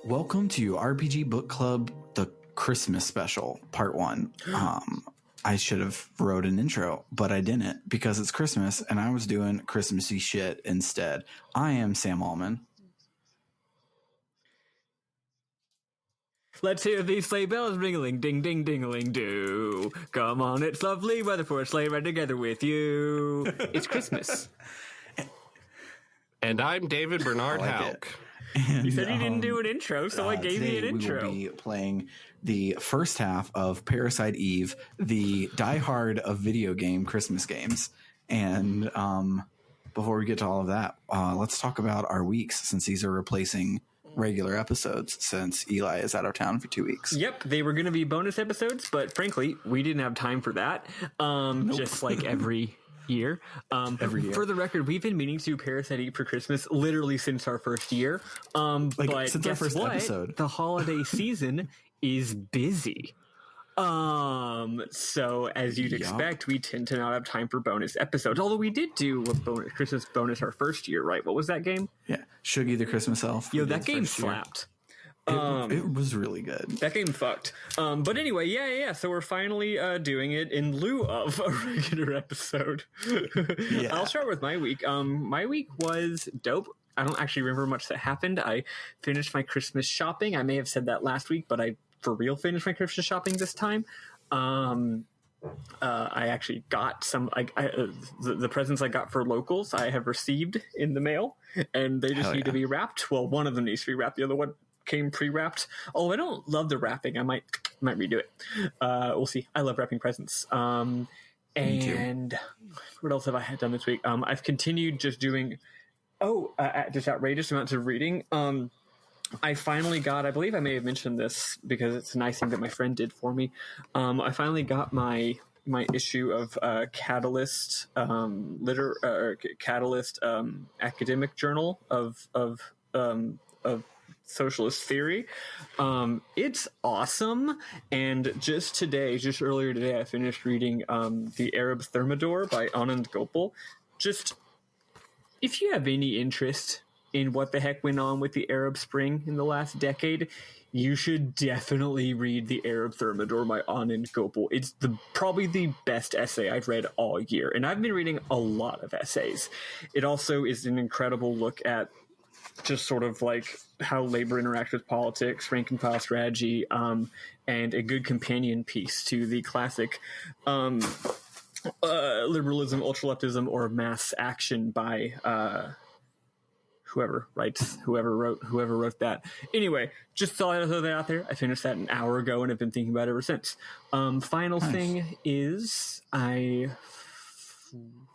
Welcome to RPG Book Club, the Christmas special, part 1. I should have wrote an intro, but I didn't because it's Christmas and I was doing Christmassy shit instead. I am Sam Allman. Let's hear these sleigh bells ringling, ding, ding, ding-a-ling, do. Come on, it's lovely weather for a sleigh ride together with you. It's Christmas. And I'm David Bernard Houck. You said you didn't do an intro, so I gave you an intro. We will be playing the first half of Parasite Eve, the diehard of video game Christmas games. And before we get to all of that, let's talk about our weeks, since these are replacing regular episodes since Eli is out of town for 2 weeks. Yep, they were going to be bonus episodes, but frankly, we didn't have time for that. Nope. Just like every year. Every year. For the record, we've been meaning to do Parasite Eve for Christmas literally since our first year. But since our first episode. The holiday season is busy. So as you'd expect, we tend to not have time for bonus episodes. Although we did do a Christmas bonus our first year, right? What was that game? Yeah, Shuggy the Christmas Elf. Yo, that game slapped. It was really good. That game fucked. But anyway, yeah. So we're finally doing it in lieu of a regular episode. Yeah. I'll start with my week. My week was dope. I don't actually remember much that happened. I finished my Christmas shopping. I may have said that last week, but I for real finished my Christmas shopping this time. I actually got some the presents I got for locals I have received in the mail, and they just need to be wrapped. Well, one of them needs to be wrapped. The other one came pre-wrapped. Oh, I don't love the wrapping. I might redo it. We'll see. I love wrapping presents. And what else have I done this week? I've continued just doing just outrageous amounts of reading. I finally got, I believe I may have mentioned this because it's a nice thing that my friend did for me. I finally got my issue of Catalyst Catalyst academic journal of socialist theory. It's awesome. And just earlier today, I finished reading The Arab Thermidor by Anand Gopal. Just, if you have any interest in what the heck went on with the Arab Spring in the last decade, you should definitely read The Arab Thermidor by Anand Gopal. It's probably the best essay I've read all year, and I've been reading a lot of essays. It also is an incredible look at just sort of like how labor interacts with politics, rank and file strategy, and a good companion piece to the classic liberalism, ultraleftism, or mass action by whoever wrote that. Anyway, just thought I'd throw that out there. I finished that an hour ago and have been thinking about it ever since. Final thing is I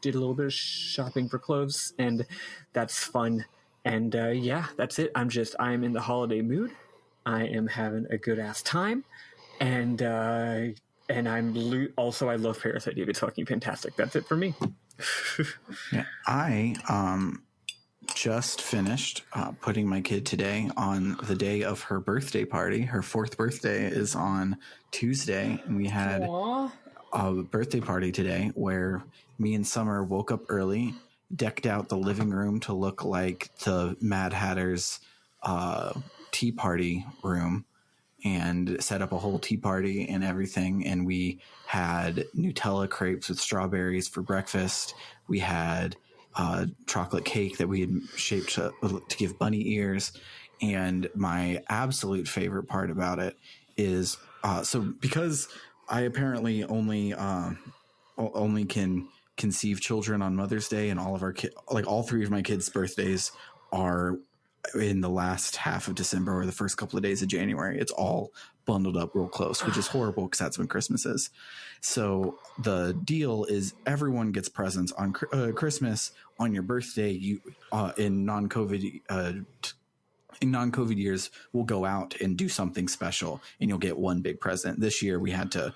did a little bit of shopping for clothes, and that's fun. And that's it. I'm in the holiday mood. I am having a good ass time, and I'm also I love Parasite Eve. It's fucking fantastic. That's it for me. Yeah, I just finished putting my kid today on the day of her birthday party. Her 4th birthday is on Tuesday, and we had a birthday party today where me and Summer woke up early, decked out the living room to look like the Mad Hatter's tea party room, and set up a whole tea party and everything. And we had Nutella crepes with strawberries for breakfast. We had chocolate cake that we had shaped to give bunny ears. And my absolute favorite part about it is because I apparently only can conceive children on Mother's Day, and all of our all 3 of my kids' birthdays are in the last half of December or the first couple of days of January. It's all bundled up real close, which is horrible because that's when Christmas is. So the deal is everyone gets presents on Christmas. On your birthday, you in non-COVID years, we'll go out and do something special, and you'll get one big present. This year we had to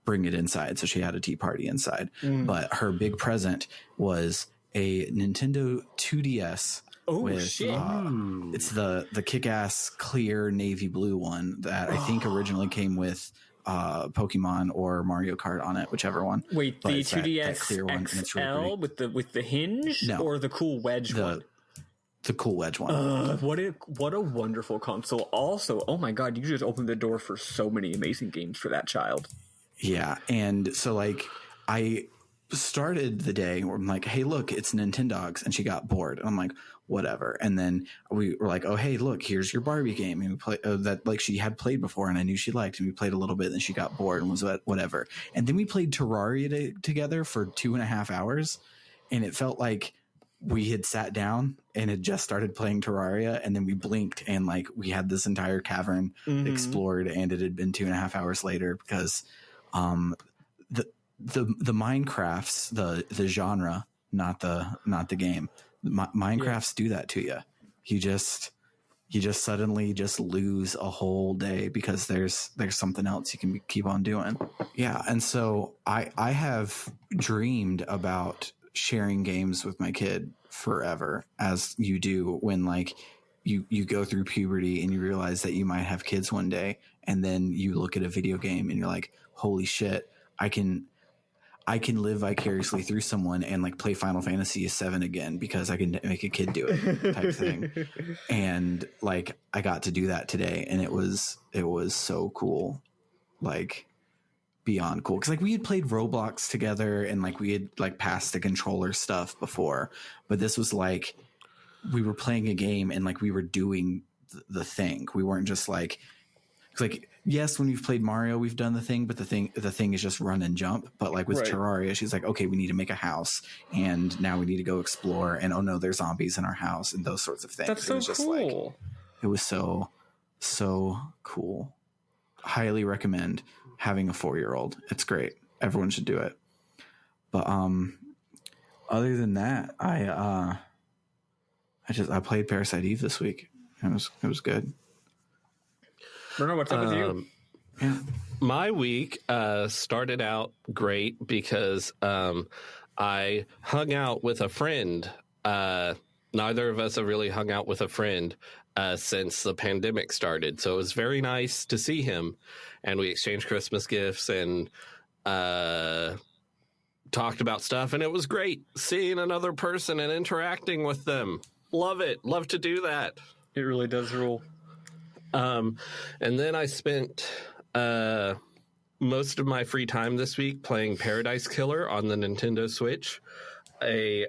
bring it inside, so she had a tea party inside. But her big present was a Nintendo 2DS. Shit. It's the kick-ass clear navy blue one that I think originally came with Pokemon or Mario Kart on it, whichever one. Wait, but the 2DS that clear one, and it's really XL with the hinge, or the cool wedge one? The Cool Edge one. What a wonderful console. Also, oh my God, you just opened the door for so many amazing games for that child. Yeah, and so like I started the day where I'm like, hey, look, it's Nintendogs, and she got bored. And I'm like, whatever. And then we were like, oh, hey, look, here's your Barbie game. And we play that like she had played before, and I knew she liked. And we played a little bit, and then she got bored and was whatever. And then we played Terraria together for 2.5 hours, and it felt like we had sat down and had just started playing Terraria, and then we blinked and like we had this entire cavern explored, and it had been 2.5 hours later because the Minecrafts, the genre, not the game. Minecrafts do that to you. You just suddenly just lose a whole day because there's something else you can keep on doing. Yeah, and so I have dreamed about sharing games with my kid forever, as you do when like you go through puberty and you realize that you might have kids one day, and then you look at a video game and you're like, holy shit, I can live vicariously through someone and like play Final Fantasy VII again because I can make a kid do it type thing. And like I got to do that today, and it was so cool, like beyond cool. Because like we had played Roblox together, and like we had like passed the controller stuff before, but this was like we were playing a game and like we were doing the thing. We weren't just like, it's like, yes, when we've played Mario, we've done the thing, but the thing is just run and jump. But like with Terraria, she's like, okay, we need to make a house, and now we need to go explore, and oh no, there's zombies in our house, and those sorts of things. That's so cool. It was so cool. Highly recommend having a 4-year-old. It's great. Everyone should do it. But other than that, I played Parasite Eve this week. It was good. Bernard, what's up with you? Yeah. My week started out great because I hung out with a friend. Neither of us have really hung out with a friend since the pandemic started. So it was very nice to see him. And we exchanged Christmas gifts and talked about stuff. And it was great seeing another person and interacting with them. Love it. Love to do that. It really does rule. And then I spent most of my free time this week playing Paradise Killer on the Nintendo Switch, a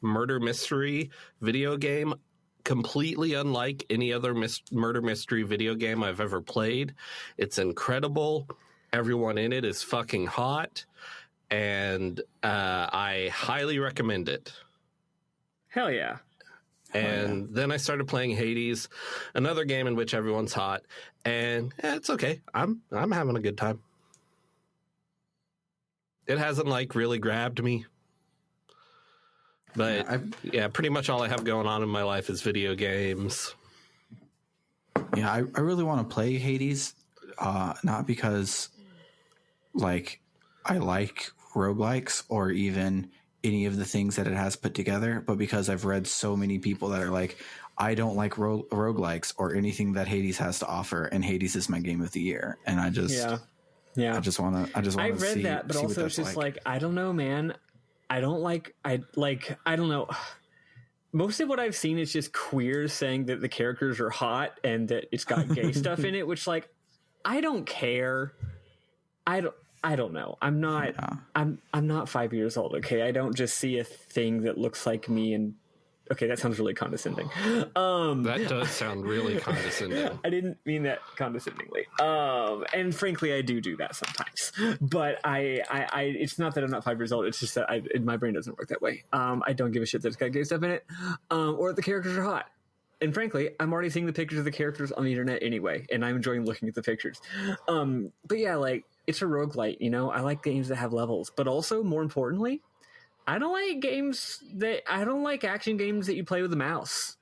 murder mystery video game completely unlike any other murder mystery video game I've ever played. It's incredible. Everyone in it is fucking hot, and I highly recommend it. Hell yeah. And then I started playing Hades, another game in which everyone's hot, and it's okay. I'm having a good time. It hasn't like really grabbed me, but yeah, pretty much all I have going on in my life is video games. Yeah, I really want to play Hades, not because like I like roguelikes or even any of the things that it has put together, but because I've read so many people that are like, I don't like roguelikes or anything that Hades has to offer, and Hades is my game of the year. And I just I just want to I read that, but also it's just like I don't know, man. I don't know. Most of what I've seen is just queers saying that the characters are hot and that it's got gay stuff in it, which like I don't care. I don't know. I'm not 5 years old. Okay. I don't just see a thing that looks like me and okay, that sounds really condescending. That does sound really condescending. I didn't mean that condescendingly. And frankly, I do that sometimes, but I it's not that I'm not 5 years old. It's just that my brain doesn't work that way. I don't give a shit that it's got gay stuff in it, or that the characters are hot. And frankly, I'm already seeing the pictures of the characters on the internet anyway, and I'm enjoying looking at the pictures. But yeah, like, it's a roguelite, you know? I like games that have levels, but also, more importantly, I don't like action games that you play with a mouse.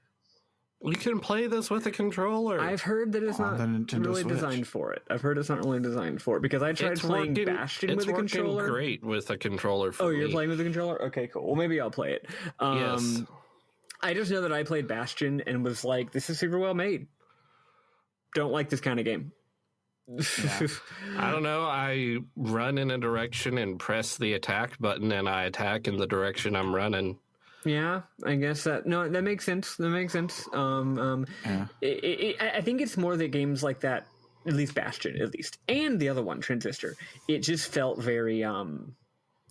You can play this with a controller. I've heard that it's not really designed for it. Because I tried playing Bastion with a controller. It's working great with a controller for me. Oh, you're playing with a controller? Okay, cool. Well, maybe I'll play it. Yes. I just know that I played Bastion and was like, this is super well made. Don't like this kind of game. Yeah. I don't know. I run in a direction and press the attack button, and I attack in the direction I'm running. Yeah, I guess that makes sense. That makes sense. Yeah. I think it's more that games like that, at least Bastion, and the other one, Transistor, it just felt very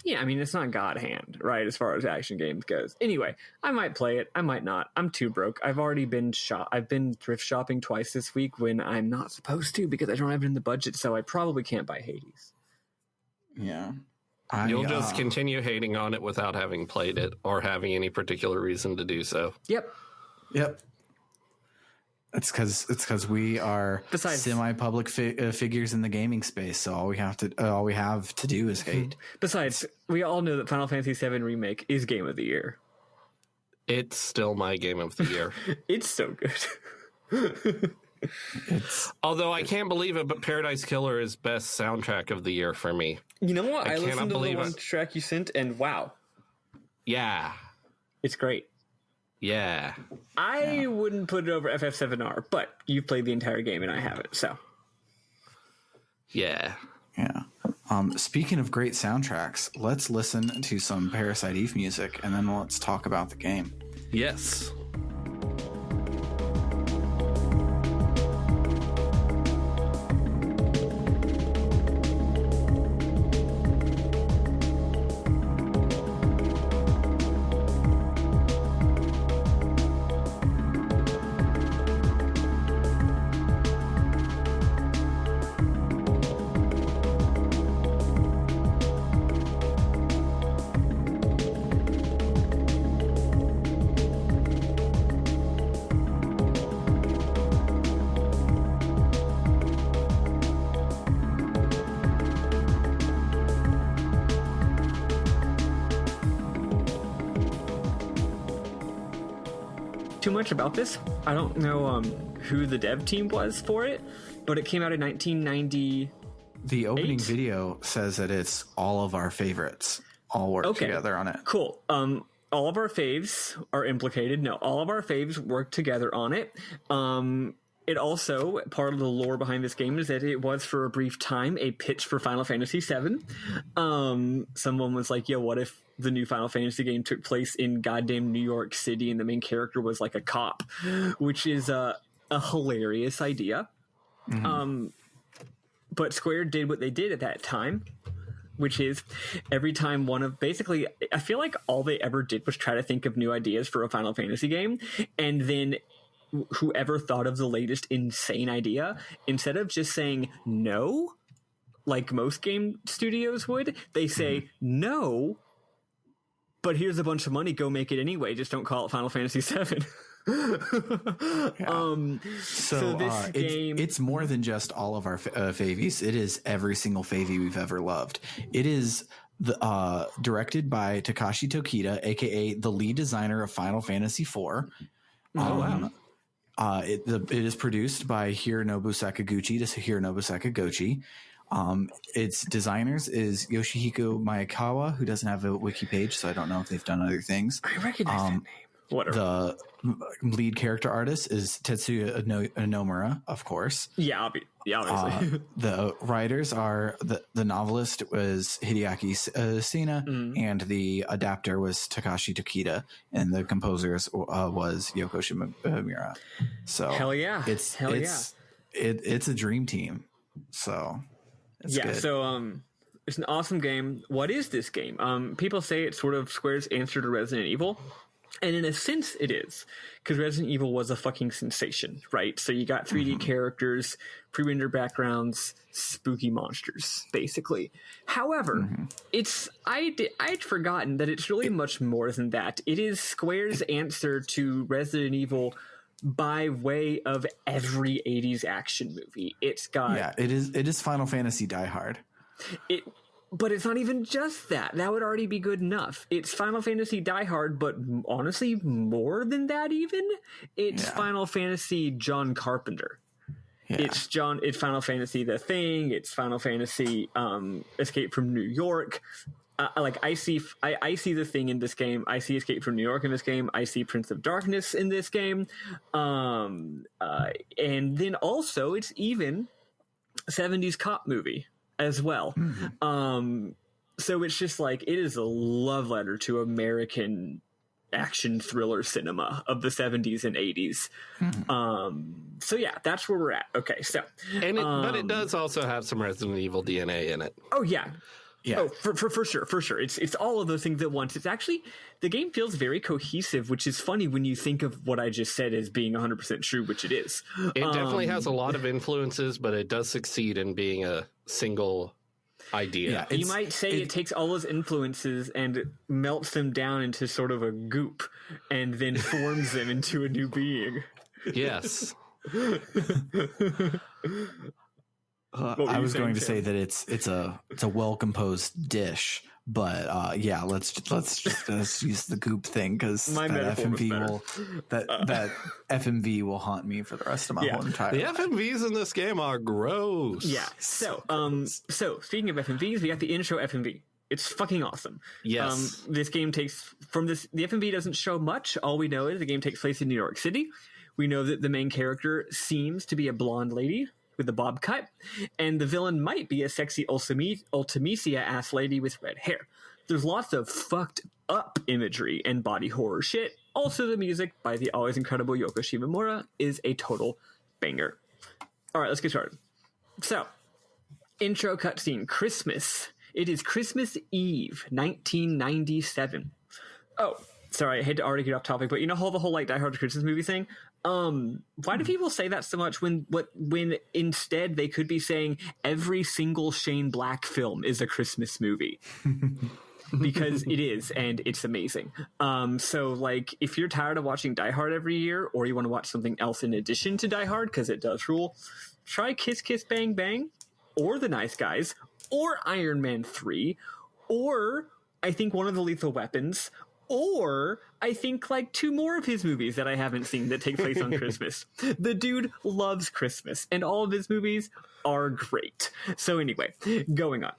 yeah, I mean, it's not God Hand, right, as far as action games goes. Anyway, I might play it. I might not. I'm too broke. I've already been I've been thrift shopping twice this week when I'm not supposed to because I don't have it in the budget, so I probably can't buy Hades. Yeah. You'll just continue hating on it without having played it or having any particular reason to do so. Yep. It's because we are semi-public figures in the gaming space, so all we have to do is hate. Besides, we all know that Final Fantasy VII Remake is Game of the Year. It's still my Game of the Year. It's so good. Although I can't believe it, but Paradise Killer is best soundtrack of the year for me. You know what? I listened to the one track you sent, and wow. Yeah. It's great. Yeah. I wouldn't put it over FF7R, but you played the entire game and I haven't, so. Yeah. Yeah. Speaking of great soundtracks, let's listen to some Parasite Eve music, and then let's talk about the game. Yes. Too much about this. I don't know who the dev team was for it, but it came out in 1990. The opening video says that it's all of our favorites all work together on it. Cool. All of our faves are implicated. No, all of our faves work together on it. It also, part of the lore behind this game is that it was for a brief time a pitch for Final Fantasy VII. Someone was like, yo, what if the new Final Fantasy game took place in goddamn New York City and the main character was like a cop, which is a hilarious idea. Mm-hmm. But Square did what they did at that time, which is every time basically, I feel like all they ever did was try to think of new ideas for a Final Fantasy game, and then whoever thought of the latest insane idea, instead of just saying no, like most game studios would, they say no, but here's a bunch of money, go make it anyway, just don't call it Final Fantasy VII. So this game, it's more than just all of our favies. It is every single favie we've ever loved. It is directed by Takashi Tokita, aka the lead designer of Final Fantasy IV. Wow. It is produced by Hironobu Sakaguchi to Hironobu Sakaguchi. Its designers is Yoshihiko Maekawa, who doesn't have a wiki page, so I don't know if they've done other things. I recognize that name. Whatever. The lead character artist is Tetsuya Nomura, of course. Yeah, obviously. The writers are the novelist was Hideaki Sena, and the adapter was Takashi Tokita, and the composers was Yoko Shimomura. So hell yeah, it's a dream team. So it's good. So it's an awesome game. What is this game? People say it's sort of Square's answer to Resident Evil. And in a sense, it is, because Resident Evil was a fucking sensation, right? So you got 3D characters, pre-rendered backgrounds, spooky monsters, basically. However, I'd forgotten that it's really much more than that. It is Square's answer to Resident Evil by way of every 80s action movie. It's got... it is Final Fantasy Die Hard. But it's not even just that. That would already be good enough. It's Final Fantasy Die Hard, but honestly, more than that even. It's Final Fantasy John Carpenter. Yeah. It's Final Fantasy The Thing. It's Final Fantasy Escape from New York. I see The Thing in this game. I see Escape from New York in this game. I see Prince of Darkness in this game. And then also, it's even 70s cop movie as well. So it's just like, it is a love letter to American action thriller cinema of the 70s and 80s. So yeah, that's where we're at. Okay, so but it does also have some Resident Evil DNA in it. Oh yeah. Oh, for sure. It's all of those things at once. It's actually, the game feels very cohesive, which is funny when you think of what I just said as being 100% true, which it is. It definitely has a lot of influences, but it does succeed in being a single idea. Yeah, you might say it takes all those influences and melts them down into sort of a goop and then forms them into a new being. Yes. I was going to say that it's a well composed dish, but let's use the goop thing because that FMV will haunt me for the rest of my whole entire life. The FMVs in this game are gross. Yeah. So speaking of FMVs, we got the intro FMV. It's fucking awesome. Yes. This game takes from this. The FMV doesn't show much. All we know is the game takes place in New York City. We know that the main character seems to be a blonde lady with a bob cut, and the villain might be a sexy Ultimisia-ass lady with red hair. There's lots of fucked up imagery and body horror shit. Also, the music by the always incredible Yoko Shimomura is a total banger. All right, let's get started. So, intro cutscene, Christmas. It is Christmas Eve, 1997. Oh, sorry, I hate to already get off topic, but you know how the whole like Die Hard Christmas movie thing? Why do people say that so much when instead they could be saying every single Shane Black film is a Christmas movie? Because it is, and it's amazing. So like if you're tired of watching Die Hard every year, or you want to watch something else in addition to Die Hard, because it does rule, try Kiss Kiss Bang Bang, or The Nice Guys, or Iron Man 3, or I think one of the Lethal Weapons, or I think like 2 more of his movies that I haven't seen that take place on Christmas. The dude loves Christmas, and all of his movies are great. So anyway, going on.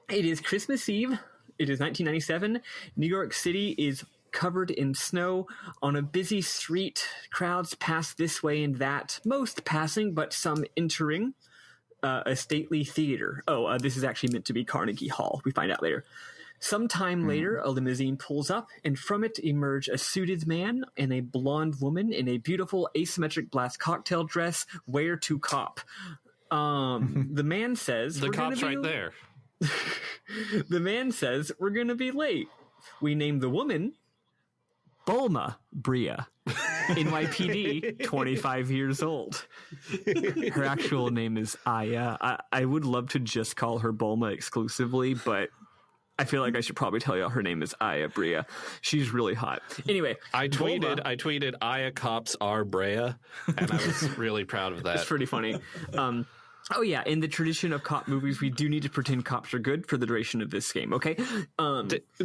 It is Christmas Eve. It is 1997. New York City is covered in snow. On a busy street, crowds pass this way and that, most passing, but some entering a stately theater. This is actually meant to be Carnegie Hall. We find out later. Sometime later, a limousine pulls up, and from it emerge a suited man and a blonde woman in a beautiful asymmetric black cocktail dress. Where to cop? The man says... The cop's right there. The man says, we're going to be late. We name the woman Bulma Bria. NYPD, 25 years old. Her actual name is Aya. I would love to just call her Bulma exclusively, but... I feel like I should probably tell y'all her name is Aya Bria. She's really hot. Anyway, I tweeted Aya cops are Brea, and I was really proud of that. It's pretty funny. In the tradition of cop movies, we do need to pretend cops are good for the duration of this game, okay?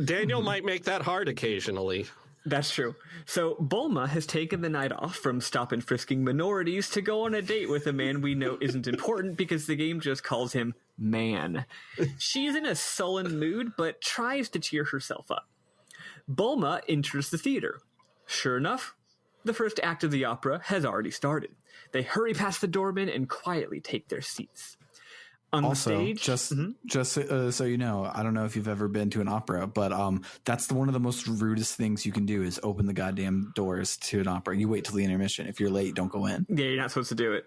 Daniel might make that hard occasionally. That's true. So Bulma has taken the night off from stop and frisking minorities to go on a date with a man we know isn't important because the game just calls him Man. She's in a sullen mood, but tries to cheer herself up. Bulma enters the theater. Sure enough, the first act of the opera has already started. They hurry past the doorman and quietly take their seats. On also, the stage, just so you know, I don't know if you've ever been to an opera, but that's one of the most rudest things you can do is open the goddamn doors to an opera. You wait till the intermission. If you're late, don't go in. Yeah, you're not supposed to do it.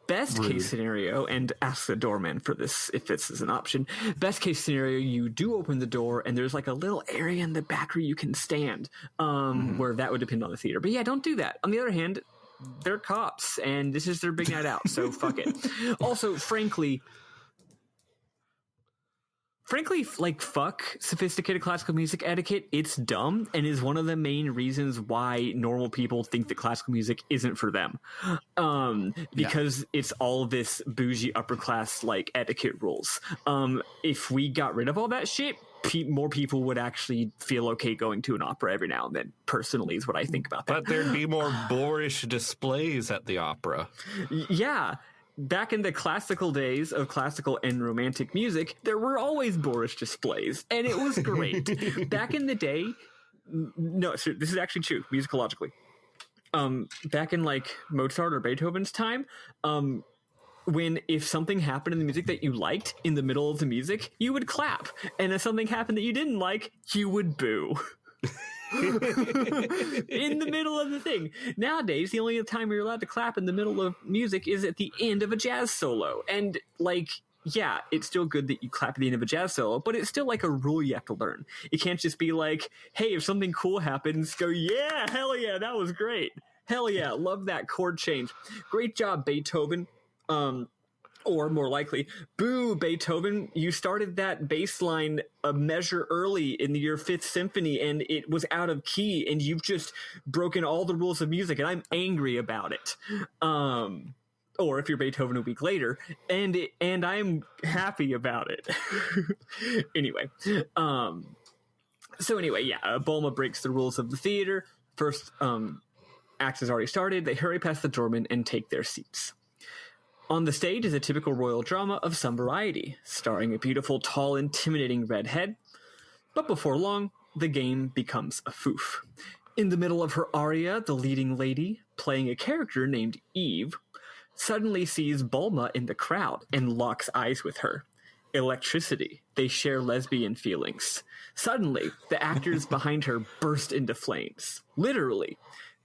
Best case scenario, and ask the doorman for this if this is an option. Best case scenario, you do open the door, and there's like a little area in the back where you can stand, where that would depend on the theater. But yeah, don't do that. On the other hand, they're cops, and this is their big night out, so fuck it. Also, frankly, like, fuck sophisticated classical music etiquette. It's dumb, and is one of the main reasons why normal people think that classical music isn't for them. Because it's all this bougie upper class, like, etiquette rules. If we got rid of all that shit, more people would actually feel okay going to an opera every now and then, personally, is what I think about that. But there'd be more boorish displays at the opera. Yeah. Back in the classical days of classical and romantic music, there were always boorish displays, and it was great. Back in the day, no, so this is actually true, musicologically. Back in, like, Mozart or Beethoven's time, if something happened in the music that you liked in the middle of the music, you would clap. And if something happened that you didn't like, you would boo. in the middle of the thing. Nowadays, the only time you're allowed to clap in the middle of music is at the end of a jazz solo. And like, yeah, it's still good that you clap at the end of a jazz solo, but it's still like a rule you have to learn. It can't just be like, hey, if something cool happens, go, yeah, hell yeah, that was great. Hell yeah, love that chord change. Great job, Beethoven. Or more likely, boo, Beethoven, you started that bass line a measure early in your Fifth Symphony and it was out of key and you've just broken all the rules of music and I'm angry about it. Or if you're Beethoven a week later, and I'm happy about it. Anyway, Bulma breaks the rules of the theater. First act has already started. They hurry past the doorman and take their seats. On the stage is a typical royal drama of some variety, starring a beautiful, tall, intimidating redhead. But before long, the game becomes a foof. In the middle of her aria, the leading lady, playing a character named Eve, suddenly sees Bulma in the crowd and locks eyes with her. Electricity. They share lesbian feelings. Suddenly, the actors behind her burst into flames. Literally.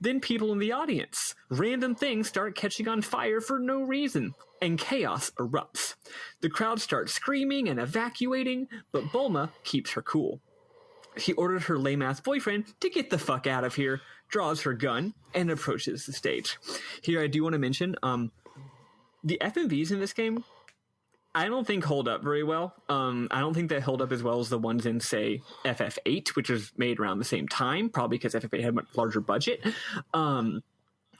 Then people in the audience. Random things start catching on fire for no reason, and chaos erupts. The crowd starts screaming and evacuating, but Bulma keeps her cool. She orders her lame-ass boyfriend to get the fuck out of here, draws her gun, and approaches the stage. Here I do want to mention, the FMVs in this game, I don't think hold up very well. I don't think they hold up as well as the ones in, say, FF8, which was made around the same time, probably because FF8 had a much larger budget. The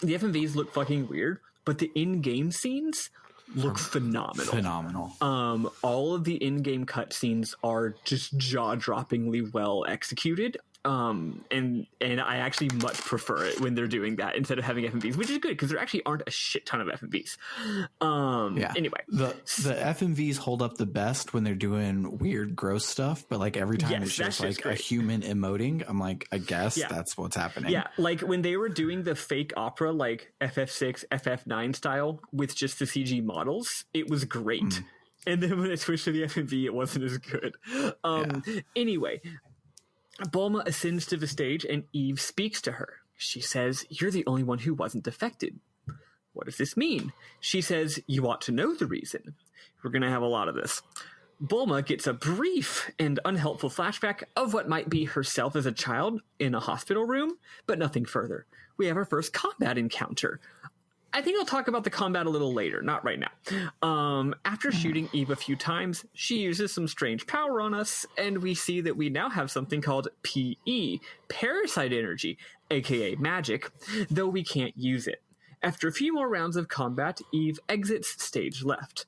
FMVs look fucking weird, but the in-game scenes look phenomenal. All of the in-game cutscenes are just jaw-droppingly well executed. And I actually much prefer it when they're doing that instead of having FMVs, which is good because there actually aren't a shit ton of FMVs. Anyway, the FMVs hold up the best when they're doing weird, gross stuff. But like every time it's just like a human emoting, I'm like, I guess that's what's happening. Yeah, like when they were doing the fake opera, like FF6, FF9 style with just the CG models, it was great. And then when it switched to the FMV, it wasn't as good. Anyway. Bulma ascends to the stage and Eve speaks to her. She says, "You're the only one who wasn't affected." What does this mean? She says, "You ought to know the reason." We're going to have a lot of this. Bulma gets a brief and unhelpful flashback of what might be herself as a child in a hospital room, but nothing further. We have our first combat encounter. I think I'll talk about the combat a little later, not right now. After shooting Eve a few times, she uses some strange power on us, and we see that we now have something called PE, Parasite Energy, aka magic, though we can't use it. After a few more rounds of combat, Eve exits stage left.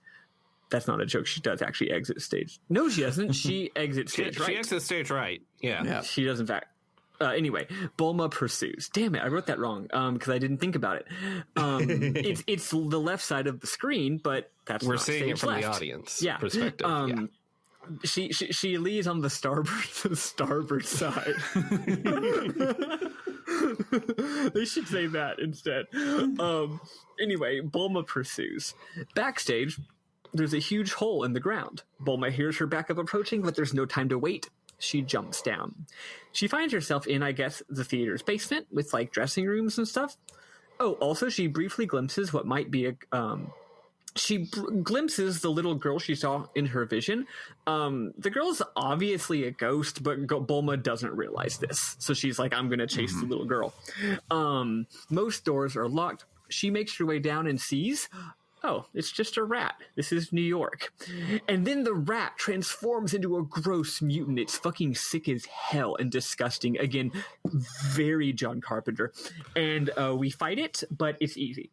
That's not a joke. She does actually exit stage. No, she doesn't. She exits stage right. She exits stage right. Yeah. She does, in fact. Anyway, Bulma pursues. Damn it, I wrote that wrong because I didn't think about it. It's the left side of the screen, but that's we're not seeing it from left. the audience perspective. She leaves on the starboard side. They should say that instead. Anyway, Bulma pursues. Backstage, there's a huge hole in the ground. Bulma hears her backup approaching, but there's no time to wait. She jumps down. She finds herself in, I guess, the theater's basement with, like, dressing rooms and stuff. Oh, also, she briefly glimpses what might be glimpses the little girl she saw in her vision. The girl's obviously a ghost, but Bulma doesn't realize this. So she's like, I'm going to chase the little girl. Most doors are locked. She makes her way down and sees... Oh, it's just a rat. This is New York. And then the rat transforms into a gross mutant. It's fucking sick as hell and disgusting. Again, very John Carpenter. And we fight it, but it's easy.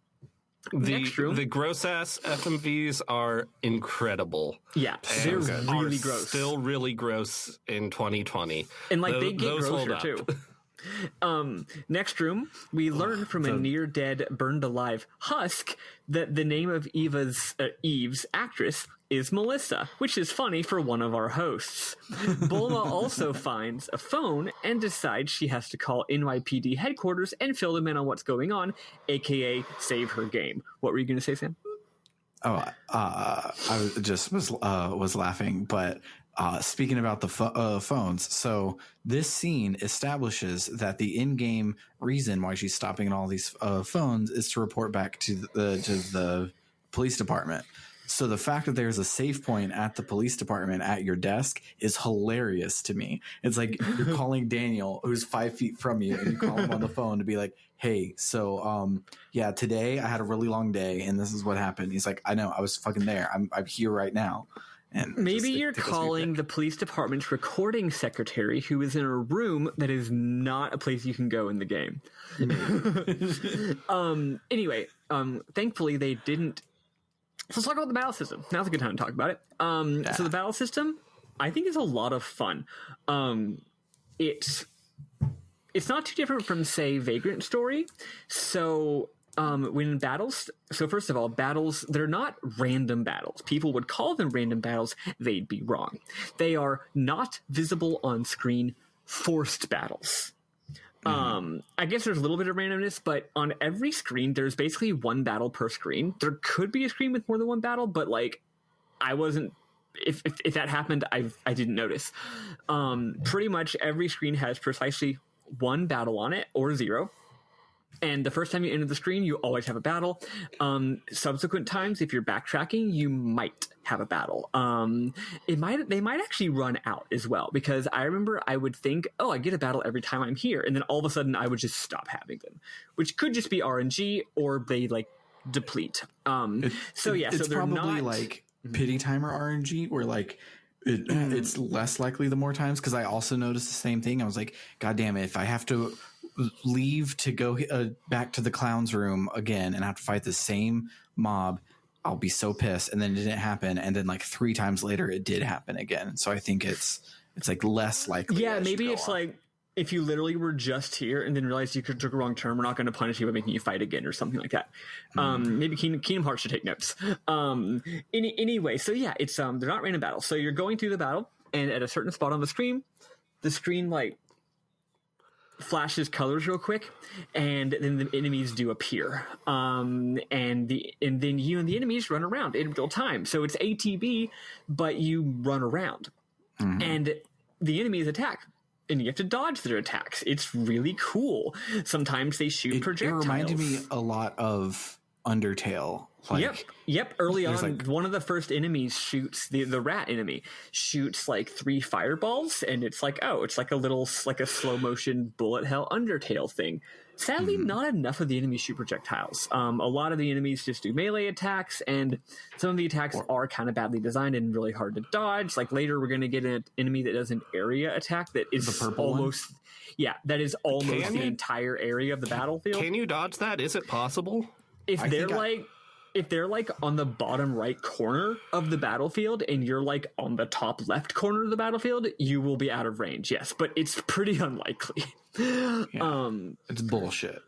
Next room. The gross-ass FMVs are incredible. Yeah, they're really gross. Still really gross in 2020. And like they get grosser too. Next room, we learn from a near-dead, burned-alive Husk that the name of Eve's actress is Melissa, which is funny for one of our hosts. Bulma also finds a phone and decides she has to call NYPD headquarters and fill them in on what's going on, aka save her game. What were you going to say, Sam? I was laughing, but speaking about the phones, so this scene establishes that the in-game reason why she's stopping all these phones is to report back to the police department. So the fact that there's a save point at the police department at your desk is hilarious to me. It's like you're calling Daniel, who's 5 feet from you, and you call him on the phone to be like, hey, so yeah, today I had a really long day and this is what happened. He's like, I know, I was fucking there. I'm here right now. And maybe you're calling the police department's recording secretary, who is in a room that is not a place you can go in the game. Anyway, thankfully they didn't. So let's talk about the battle system. Now's a good time to talk about it. So the battle system, I think, is a lot of fun. It's not too different from, say, Vagrant Story. So when battles, so first of all, battles, they're not random battles. People would call them random battles. They'd be wrong. They are not visible on screen, forced battles. I guess there's a little bit of randomness, but on every screen, there's basically one battle per screen. There could be a screen with more than one battle, but like, I wasn't, if that happened, I didn't notice. Pretty much every screen has precisely one battle on it, or zero. And the first time you enter the screen, you always have a battle. Subsequent times, if you're backtracking, you might have a battle. They might actually run out as well, because I remember I would think, oh, I get a battle every time I'm here, and then all of a sudden I would just stop having them, which could just be RNG, or they like deplete. It's probably not like pity timer RNG, where like it's less likely the more times. Because I also noticed the same thing. I was like, God damn it, if I have to leave to go back to the clown's room again and have to fight the same mob, I'll be so pissed. And then it didn't happen, and then like 3 times later it did happen again. So I think it's like less likely. Yeah, maybe it's like if you literally were just here and then realized you took a wrong turn, we're not going to punish you by making you fight again or something like that. Maybe Kingdom Hearts should take notes. Anyway, so yeah, it's they're not random battles. So you're going through the battle, and at a certain spot on the screen like flashes colors real quick, and then the enemies do appear. And then you and the enemies run around in real time. So it's ATB, but you run around. And the enemies attack, and you have to dodge their attacks. It's really cool. Sometimes they shoot projectiles. It reminded me a lot of Undertale. Like, Yep. Early on, one of the first enemies shoots the rat enemy shoots like 3 fireballs, and it's like, oh, it's like a slow motion bullet hell Undertale thing. Sadly, not enough of the enemies shoot projectiles. A lot of the enemies just do melee attacks, and some of the attacks are kind of badly designed and really hard to dodge. Like later, we're going to get an enemy that does an area attack that is the purple almost, that is almost the entire area of the battlefield. Can you dodge that? Is it possible? If they're like on the bottom right corner of the battlefield and you're like on the top left corner of the battlefield, you will be out of range. Yes, but it's pretty unlikely. It's bullshit.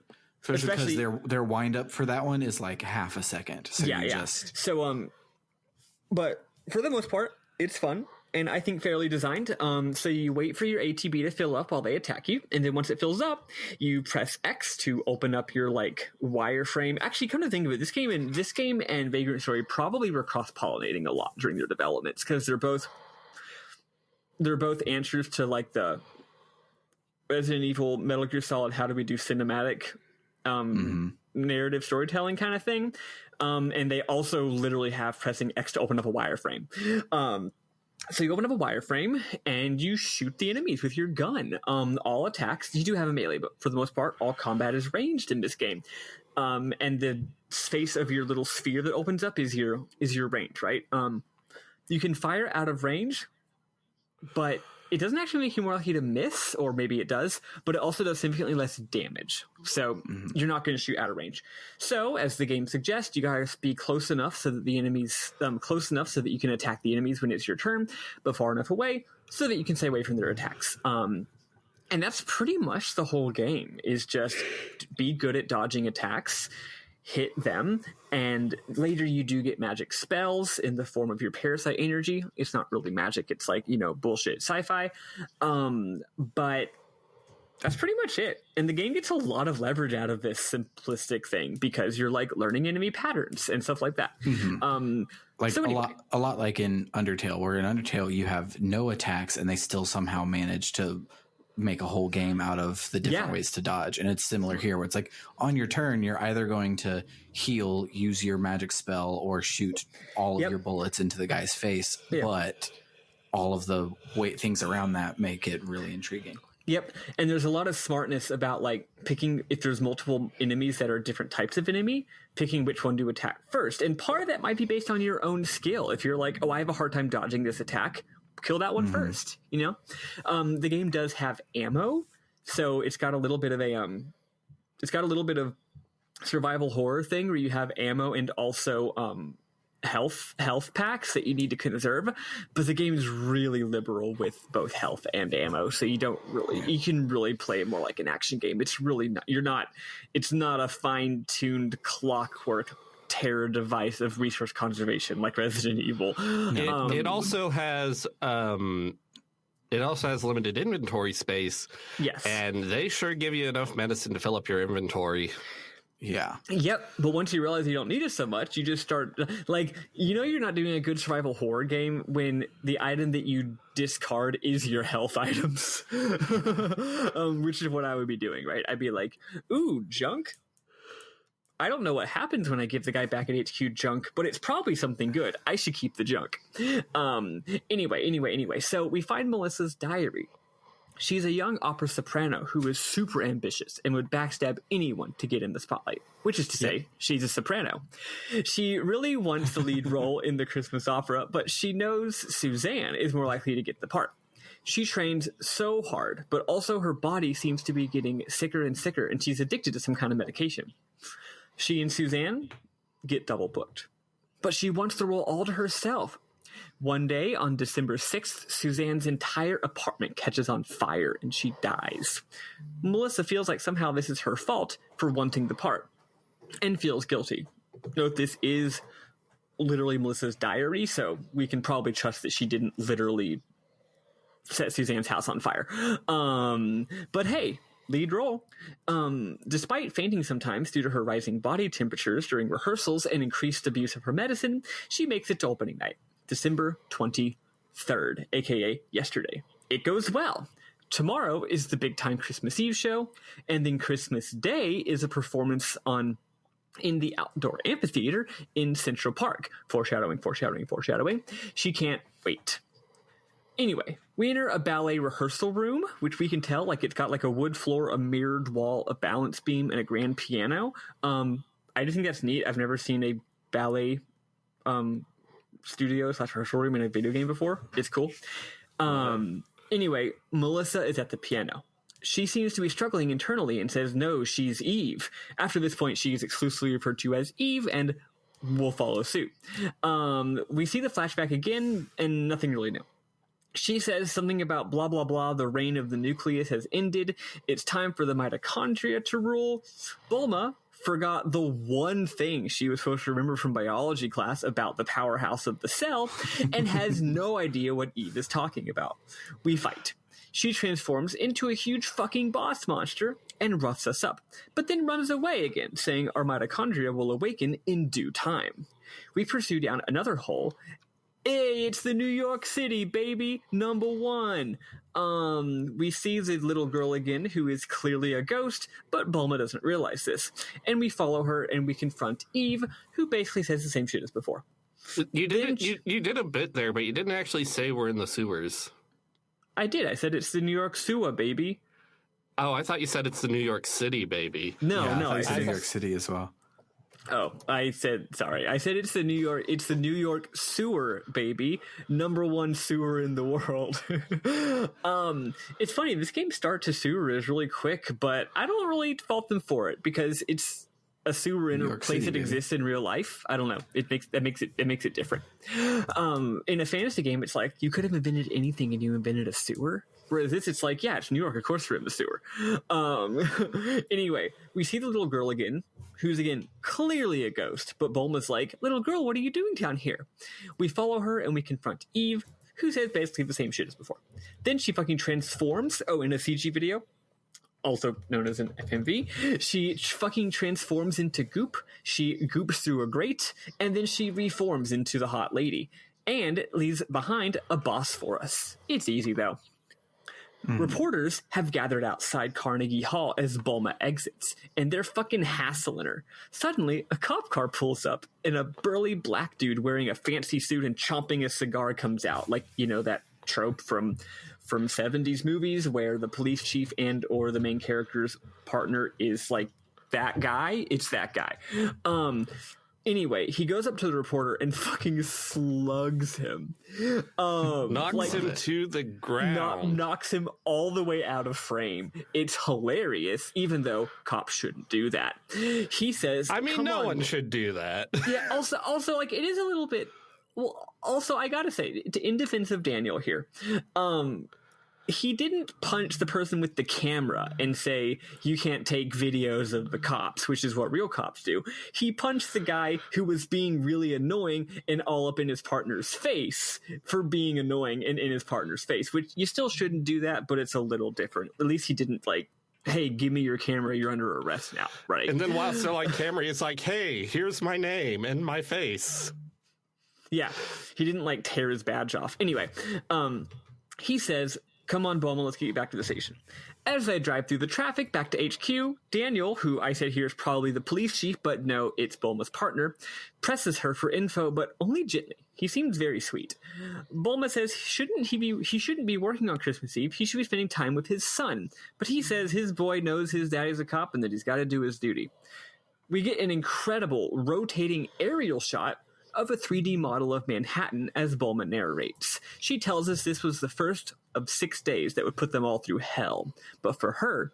Especially because their wind up for that one is like half a second. So So but for the most part, it's fun. And I think fairly designed. So you wait for your ATB to fill up while they attack you, and then once it fills up, you press X to open up your like wireframe. Actually, come to think of it, this game and Vagrant Story probably were cross-pollinating a lot during their developments, because they're both answers to like the Resident Evil, Metal Gear Solid, how do we do cinematic narrative storytelling kind of thing. And they also literally have pressing X to open up a wireframe. So you open up a wireframe and you shoot the enemies with your gun. All attacks, you do have a melee, but for the most part, all combat is ranged in this game. And the space of your little sphere that opens up is your range, right? You can fire out of range, but it doesn't actually make you more likely to miss, or maybe it does, but it also does significantly less damage. So you're not going to shoot out of range. So as the game suggests, you gotta be close enough so that the enemies, close enough so that you can attack the enemies when it's your turn, but far enough away so that you can stay away from their attacks. And that's pretty much the whole game, is just be good at dodging attacks, hit them, and later you do get magic spells in the form of your parasite energy. It's not really magic, it's like, bullshit sci-fi. But That's pretty much it. And the game gets a lot of leverage out of this simplistic thing because you're like learning enemy patterns and stuff like that. Like so anyway. a lot like in Undertale, where in Undertale you have no attacks and they still somehow manage to make a whole game out of the different ways to dodge. And it's similar here where it's like on your turn, you're either going to heal, use your magic spell, or shoot all of your bullets into the guy's face. But all of the things around that make it really intriguing. Yep. And there's a lot of smartness about like picking, if there's multiple enemies that are different types of enemy, picking which one to attack first. And part of that might be based on your own skill. If you're like, oh, I have a hard time dodging this attack, kill that one first, you know? The game does have ammo. So it's got a little bit of survival horror thing where you have ammo and also, health packs that you need to conserve, but the game is really liberal with both health and ammo, so you can really play it more like an action game. It's really not, it's not a fine-tuned clockwork terror device of resource conservation like Resident Evil. It also has limited inventory space. Yes. And they sure give you enough medicine to fill up your inventory. Yeah. Yep. But once you realize you don't need it so much, you just start like, you know, you're not doing a good survival horror game when the item that you discard is your health items, which is what I would be doing, right? I'd be like, ooh, junk. I don't know what happens when I give the guy back at HQ junk, but it's probably something good. I should keep the junk. Anyway. So we find Melissa's diary. She's a young opera soprano who is super ambitious and would backstab anyone to get in the spotlight, which is to say, she's a soprano. She really wants the lead role in the Christmas opera, but she knows Suzanne is more likely to get the part. She trains so hard, but also her body seems to be getting sicker and sicker, and she's addicted to some kind of medication. She and Suzanne get double booked, but she wants the role all to herself. One day, on December 6th, Suzanne's entire apartment catches on fire and she dies. Melissa feels like somehow this is her fault for wanting the part and feels guilty. Note this is literally Melissa's diary, so we can probably trust that she didn't literally set Suzanne's house on fire. But hey, lead role. Despite fainting sometimes due to her rising body temperatures during rehearsals and increased abuse of her medicine, she makes it to opening night. December 23rd, aka yesterday. It goes well. Tomorrow is the big time Christmas Eve show, and then Christmas Day is a performance in the outdoor amphitheater in Central Park. Foreshadowing. She can't wait. Anyway, we enter a ballet rehearsal room, which we can tell, like it's got like a wood floor, a mirrored wall, a balance beam, and a grand piano. I just think that's neat. I've never seen a ballet studio / rehearsal room in a video game before. It's cool. Anyway, Melissa is at the piano. She seems to be struggling internally and says, no, she's Eve. After this point, she is exclusively referred to as Eve and will follow suit. We see the flashback again and nothing really new. She says something about blah, blah, blah. The reign of the nucleus has ended. It's time for the mitochondria to rule. Bulma forgot the one thing she was supposed to remember from biology class about the powerhouse of the cell and has no idea what Eve is talking about. We fight. She transforms into a huge fucking boss monster and roughs us up, but then runs away again, saying our mitochondria will awaken in due time. We pursue down another hole. Hey, it's the New York City, baby, #1. We see the little girl again, who is clearly a ghost, but Bulma doesn't realize this. And we follow her and we confront Eve, who basically says the same shit as before. You did a bit there, but you didn't actually say we're in the sewers. I did. I said it's the New York sewer, baby. Oh, I thought you said it's the New York City, baby. No, I said New York City as well. Oh, I said it's the New York sewer, baby. #1 sewer in the world. It's funny, this game start to sewer is really quick, but I don't really fault them for it because it's a sewer in a place that exists in real life. I don't know. It makes it different. In a fantasy game, it's like you could have invented anything and you invented a sewer. Whereas this, it's like, yeah, it's New York. Of course we're in the sewer. Anyway, we see the little girl again, who's again clearly a ghost. But Bulma's like, little girl, what are you doing down here? We follow her and we confront Eve, who says basically the same shit as before. Then she fucking transforms. Oh, in a CG video. also known as an FMV. She fucking transforms into goop. She goops through a grate, and then she reforms into the hot lady and leaves behind a boss for us. It's easy, though. Reporters have gathered outside Carnegie Hall as Bulma exits, and they're fucking hassling her. Suddenly, a cop car pulls up, and a burly black dude wearing a fancy suit and chomping a cigar comes out. Like, you know, that trope from 70s movies where the police chief and or the main character's partner is like that guy. It's that guy. Anyway, he goes up to the reporter and fucking slugs him. Knocks him to the ground. Knocks him all the way out of frame. It's hilarious, even though cops shouldn't do that. He says, I mean, no one should do that. Yeah, also, like, it is a little bit... Well, also, I gotta say, in defense of Daniel here, he didn't punch the person with the camera and say, you can't take videos of the cops, which is what real cops do. He punched the guy who was being really annoying and all up in his partner's face for being annoying and in his partner's face, which you still shouldn't do that, but it's a little different. At least he didn't, like, hey, give me your camera, you're under arrest now, right? And then while still on camera, he's like, hey, here's my name and my face. Yeah, he didn't, like, tear his badge off. Anyway, he says, come on, Bulma, let's get you back to the station. As they drive through the traffic back to HQ, Daniel, who I said here is probably the police chief, but no, it's Bulma's partner, presses her for info, but only gently. He seems very sweet. Bulma says he shouldn't be working on Christmas Eve. He should be spending time with his son. But he says his boy knows his daddy's a cop and that he's got to do his duty. We get an incredible rotating aerial shot of a 3D model of Manhattan as Bulma narrates. She tells us this was the first of 6 days that would put them all through hell. But for her,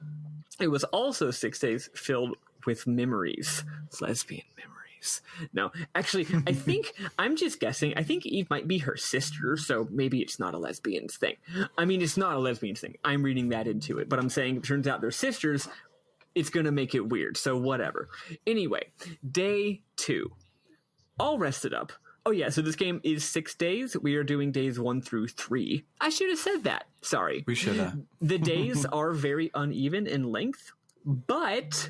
it was also 6 days filled with memories. Lesbian memories. No, actually, I think, I'm just guessing, I think Eve might be her sister, so maybe it's not a lesbian thing. I mean, it's not a lesbian thing. I'm reading that into it, but I'm saying it turns out they're sisters. It's going to make it weird, so whatever. Anyway, day 2. All rested up. Oh yeah, so this game is 6 days. We are doing days 1 through 3. I should have said that. Sorry. We should have. The days are very uneven in length, but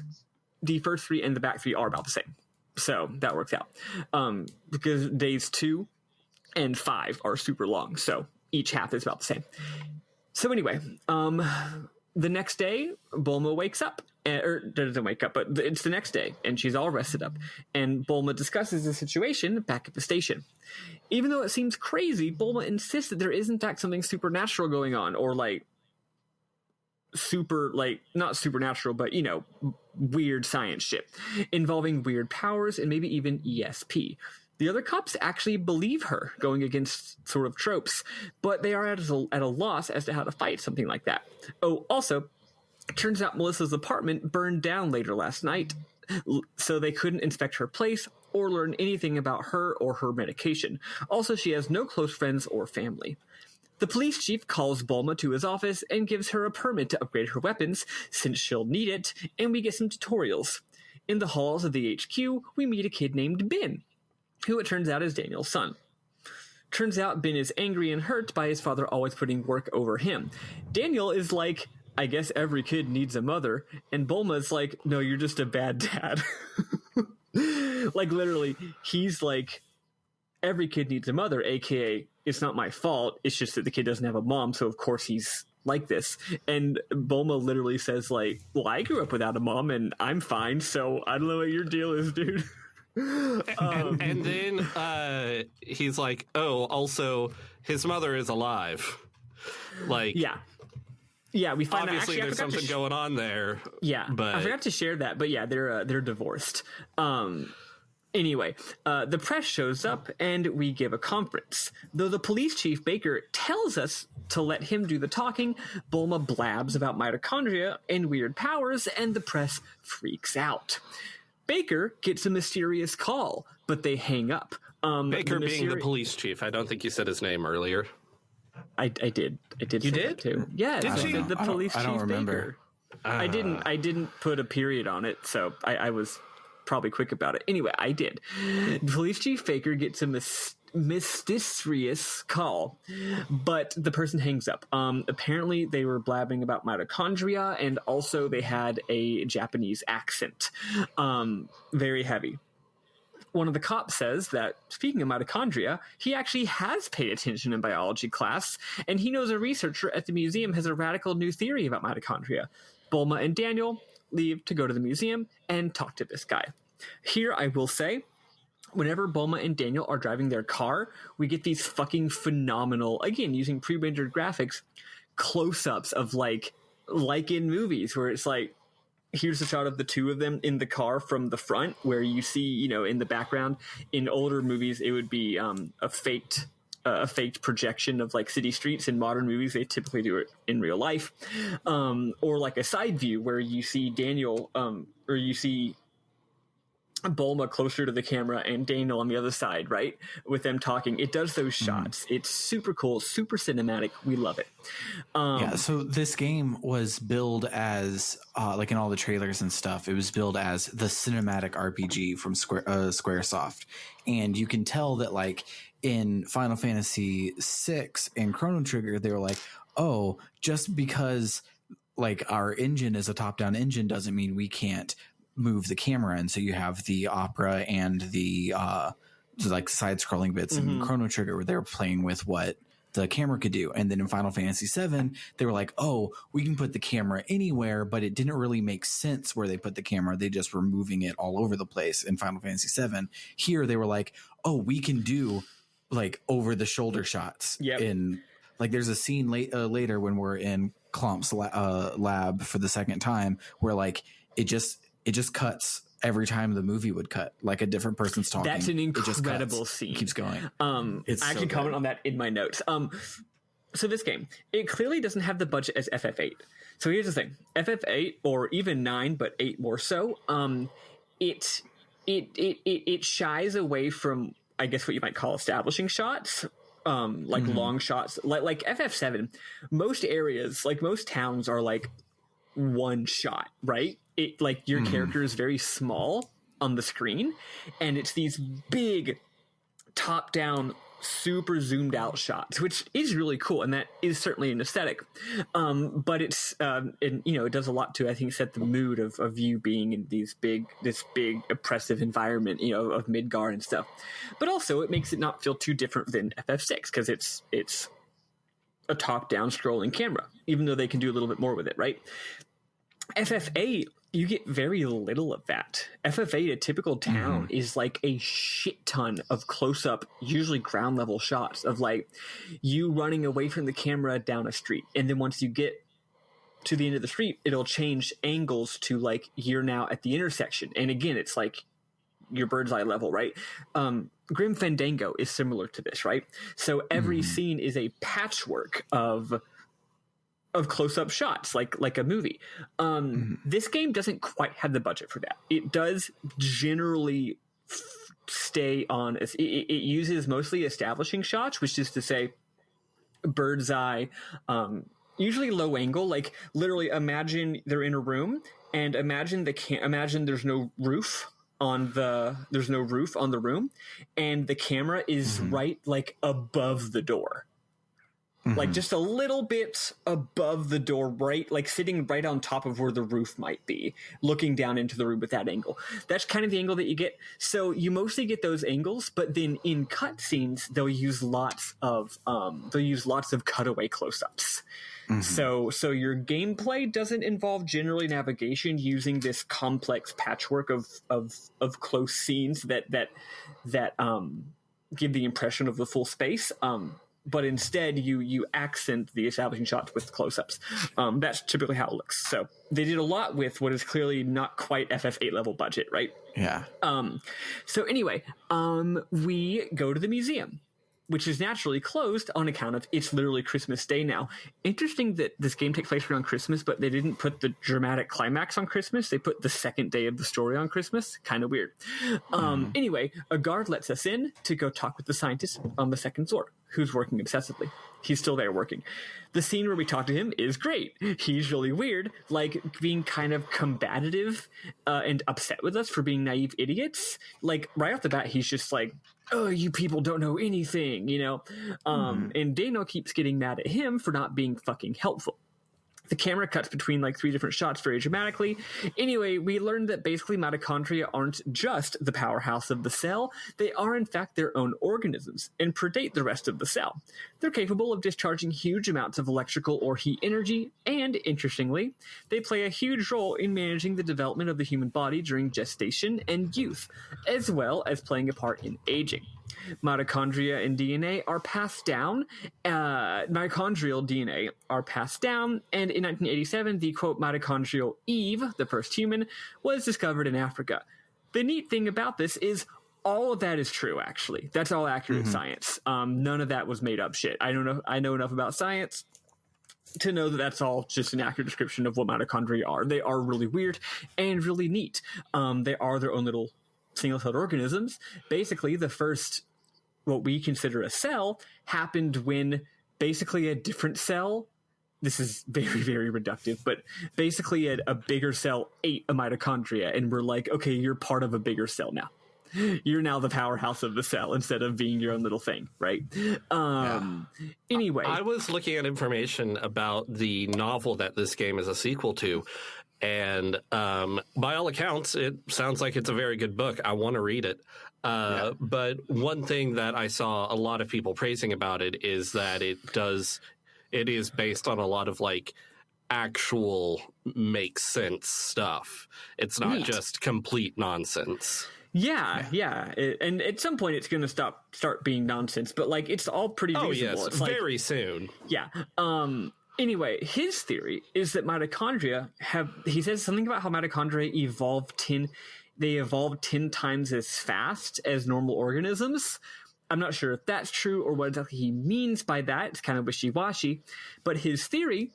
the first 3 and the back 3 are about the same. So that works out. Because days 2 and 5 are super long, so each half is about the same. So anyway, the next day, Bulma wakes up. Or doesn't wake up, but it's the next day, and she's all rested up. And Bulma discusses the situation back at the station. Even though it seems crazy, Bulma insists that there is, in fact, something supernatural going on, or, like, not supernatural, but, you know, weird science shit, involving weird powers and maybe even ESP. The other cops actually believe her, going against sort of tropes, but they are at a loss as to how to fight something like that. Oh, also, turns out Melissa's apartment burned down later last night, so they couldn't inspect her place or learn anything about her or her medication. Also, she has no close friends or family. The police chief calls Bulma to his office and gives her a permit to upgrade her weapons, since she'll need it, and we get some tutorials. In the halls of the HQ, we meet a kid named Ben, who it turns out is Daniel's son. Turns out Ben is angry and hurt by his father always putting work over him. Daniel is like, I guess every kid needs a mother. And Bulma's like, no, you're just a bad dad. Like, literally, he's like, every kid needs a mother, aka, it's not my fault. It's just that the kid doesn't have a mom, so of course he's like this. And Bulma literally says, like, well, I grew up without a mom, and I'm fine, so I don't know what your deal is, dude. And then he's like, oh, also, his mother is alive. Like... Yeah, we find obviously out, there's something going on there. Yeah, but I forgot to share that, but yeah, they're divorced. Anyway, the press shows up and we give a conference. Though the police chief Baker tells us to let him do the talking, Bulma blabs about mitochondria and weird powers, and the press freaks out. Baker gets a mysterious call, but they hang up. Baker being the police chief. I don't think you said his name earlier. I did. You did too. Yeah, did you? The police chief. I don't remember. Baker. I didn't put a period on it, so I was probably quick about it. Anyway, I did. Police Chief Baker gets a mysterious call, but the person hangs up. Apparently they were blabbing about mitochondria, and also they had a Japanese accent, very heavy. One of the cops says that, speaking of mitochondria, he actually has paid attention in biology class, and he knows a researcher at the museum has a radical new theory about mitochondria. Bulma and Daniel leave to go to the museum and talk to this guy. Here, I will say, whenever Bulma and Daniel are driving their car, we get these fucking phenomenal, again, using pre-rendered graphics, close-ups of like in movies where it's like, here's a shot of the two of them in the car from the front, where you see, you know, in the background. In older movies, it would be a faked projection of like city streets. In modern movies, they typically do it in real life, or like a side view where you see Daniel, or you see Bulma closer to the camera and Daniel on the other side, right, with them talking. It does those shots. It's super cool, super cinematic. We love it. So this game was billed as like in all the trailers and stuff, it was billed as the cinematic RPG from Squaresoft, and you can tell that like in Final Fantasy VI and Chrono Trigger, they were like, oh, just because like our engine is a top-down engine doesn't mean we can't move the camera. And so you have the opera and the like side-scrolling bits in Chrono Trigger where they were playing with what the camera could do. And then in Final Fantasy VII, they were like, oh, we can put the camera anywhere, but it didn't really make sense where they put the camera. They just were moving it all over the place in Final Fantasy VII. Here, they were like, oh, we can do like over-the-shoulder shots. In like there's a scene later when we're in Klomp's lab for the second time where like it just cuts every time the movie would cut, like a different person's talking. That's an incredible scene. It keeps going. I actually comment on that in my notes. So this game, it clearly doesn't have the budget as FF8. So here's the thing: FF8 or even 9, but 8 more so. It shies away from, I guess, what you might call establishing shots. Like long shots, like FF7. Most areas, like most towns, are like one shot, right? It like your character is very small on the screen, and it's these big top down super zoomed out shots, which is really cool, and that is certainly an aesthetic, but it's and you know, it does a lot to, I think, set the mood of you being in this big oppressive environment, you know, of Midgar and stuff. But also it makes it not feel too different than FF6 because it's a top down scrolling camera, even though they can do a little bit more with it, right? FF8, you get very little of that. FF8, a typical town, is like a shit ton of close-up, usually ground-level shots of like you running away from the camera down a street. And then once you get to the end of the street, it'll change angles to like you're now at the intersection. And again, it's like your bird's eye level, right? Grim Fandango is similar to this, right? So every scene is a patchwork of close-up shots, like a movie. This game doesn't quite have the budget for that. It does generally stay on. It uses mostly establishing shots, which is to say, bird's eye, usually low angle. Like literally, imagine they're in a room, and imagine there's no roof on the room, and the camera is right like above the door. Like just a little bit above the door, right? Like sitting right on top of where the roof might be, looking down into the room with that angle. That's kind of the angle that you get. So you mostly get those angles, but then in cutscenes, they'll use lots of cutaway close-ups. So your gameplay doesn't involve generally navigation using this complex patchwork of close scenes that give the impression of the full space. But instead, you accent the establishing shots with close-ups. That's typically how it looks. So they did a lot with what is clearly not quite FF8 level budget, right? Yeah. So anyway, we go to the museum, which is naturally closed on account of it's literally Christmas Day now. Interesting that this game takes place around Christmas, but they didn't put the dramatic climax on Christmas. They put the second day of the story on Christmas. Kind of weird. Anyway, a guard lets us in to go talk with the scientist on the second floor, who's working obsessively. He's still there working. The scene where we talk to him is great. He's really weird, like being kind of combative and upset with us for being naive idiots. Like right off the bat, he's just like, oh, you people don't know anything, you know? And Daniel keeps getting mad at him for not being fucking helpful. The camera cuts between like 3 different shots very dramatically. Anyway, we learned that basically mitochondria aren't just the powerhouse of the cell. They are, in fact, their own organisms and predate the rest of the cell. They're capable of discharging huge amounts of electrical or heat energy, and, interestingly, they play a huge role in managing the development of the human body during gestation and youth, as well as playing a part in aging. Mitochondria and DNA are passed down. Mitochondrial DNA are passed down, and in 1987, the quote mitochondrial Eve, the first human, was discovered in Africa. The neat thing about this is all of that is true. Actually, that's all accurate science. None of that was made up shit. I know enough about science to know that that's all just an accurate description of what mitochondria are. They are really weird and really neat. They are their own little single-celled organisms. Basically, the first, what we consider a cell, happened when basically a different cell, this is very, very reductive, but basically a bigger cell ate a mitochondria, and we're like, okay, you're part of a bigger cell now. You're now the powerhouse of the cell instead of being your own little thing, right? Anyway. I was looking at information about the novel that this game is a sequel to, and by all accounts, it sounds like it's a very good book. I want to read it. But one thing that I saw a lot of people praising about it is that it is based on a lot of like actual make sense stuff. It's not just complete nonsense. Yeah. And at some point it's going to start being nonsense, but like it's all pretty reasonable. Yes, it's very like, soon. Yeah. Anyway, his theory is that mitochondria he says something about how mitochondria evolved 10 times as fast as normal organisms. I'm not sure if that's true or what exactly he means by that. It's kind of wishy-washy. But his theory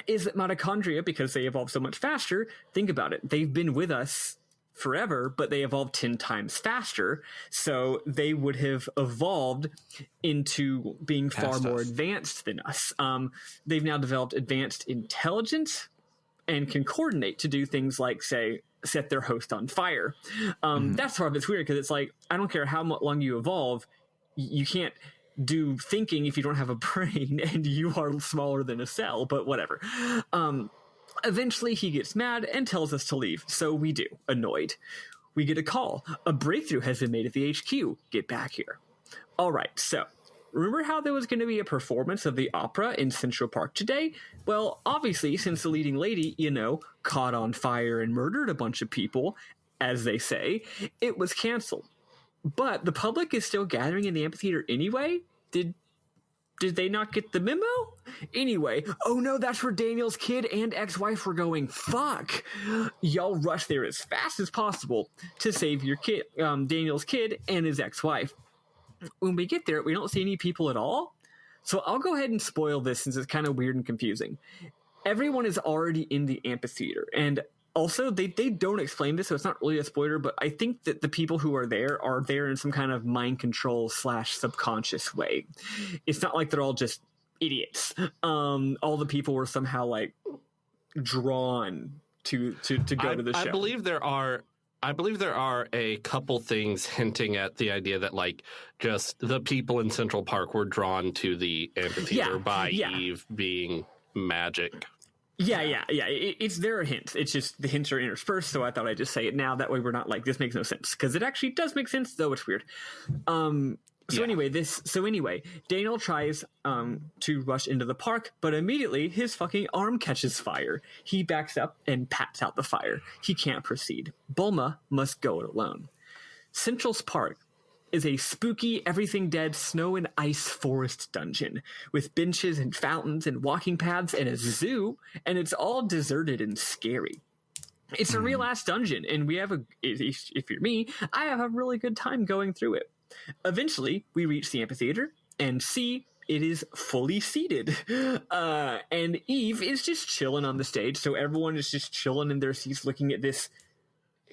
is that mitochondria, because they evolved so much faster, think about it, they've been with us forever, but they evolved 10 times faster. So they would have evolved into being far more advanced than us. They've now developed advanced intelligence and can coordinate to do things like, say, set their host on fire. That's part of it's weird because it's like, I don't care how long you evolve, you can't do thinking if you don't have a brain and you are smaller than a cell, but whatever. Eventually he gets mad and tells us to leave, so we do, annoyed. We get a call. A breakthrough has been made at the HQ. Get back here. All right, so remember how there was going to be a performance of the opera in Central Park today? Well, obviously, since the leading lady, caught on fire and murdered a bunch of people, as they say, it was canceled. But the public is still gathering in the amphitheater anyway? Did they not get the memo? Anyway, oh no, that's where Daniel's kid and ex-wife were going. Fuck! Y'all rush there as fast as possible to save your kid, Daniel's kid and his ex-wife. When we get there, we don't see any people at all. So I'll go ahead and spoil this since it's kind of weird and confusing. Everyone is already in the amphitheater, and also they don't explain this, so it's not really a spoiler, but I think that the people who are there in some kind of mind control / subconscious way. It's not like they're all just idiots. All the people were somehow like drawn to go to the show. I believe there are a couple things hinting at the idea that like just the people in Central Park were drawn to the amphitheater by Eve being magic. Yeah. It's there are hints. It's just the hints are interspersed, so I thought I'd just say it now. That way we're not like, this makes no sense. Because it actually does make sense, though it's weird. Anyway, Daniel tries to rush into the park, but immediately his fucking arm catches fire. He backs up and pats out the fire. He can't proceed. Bulma must go it alone. Central's Park is a spooky, everything dead snow and ice forest dungeon with benches and fountains and walking paths and a zoo, and it's all deserted and scary. It's a real ass dungeon, and if you're me, I have a really good time going through it. Eventually, we reach the amphitheater and see it is fully seated. And Eve is just chilling on the stage, so everyone is just chilling in their seats looking at this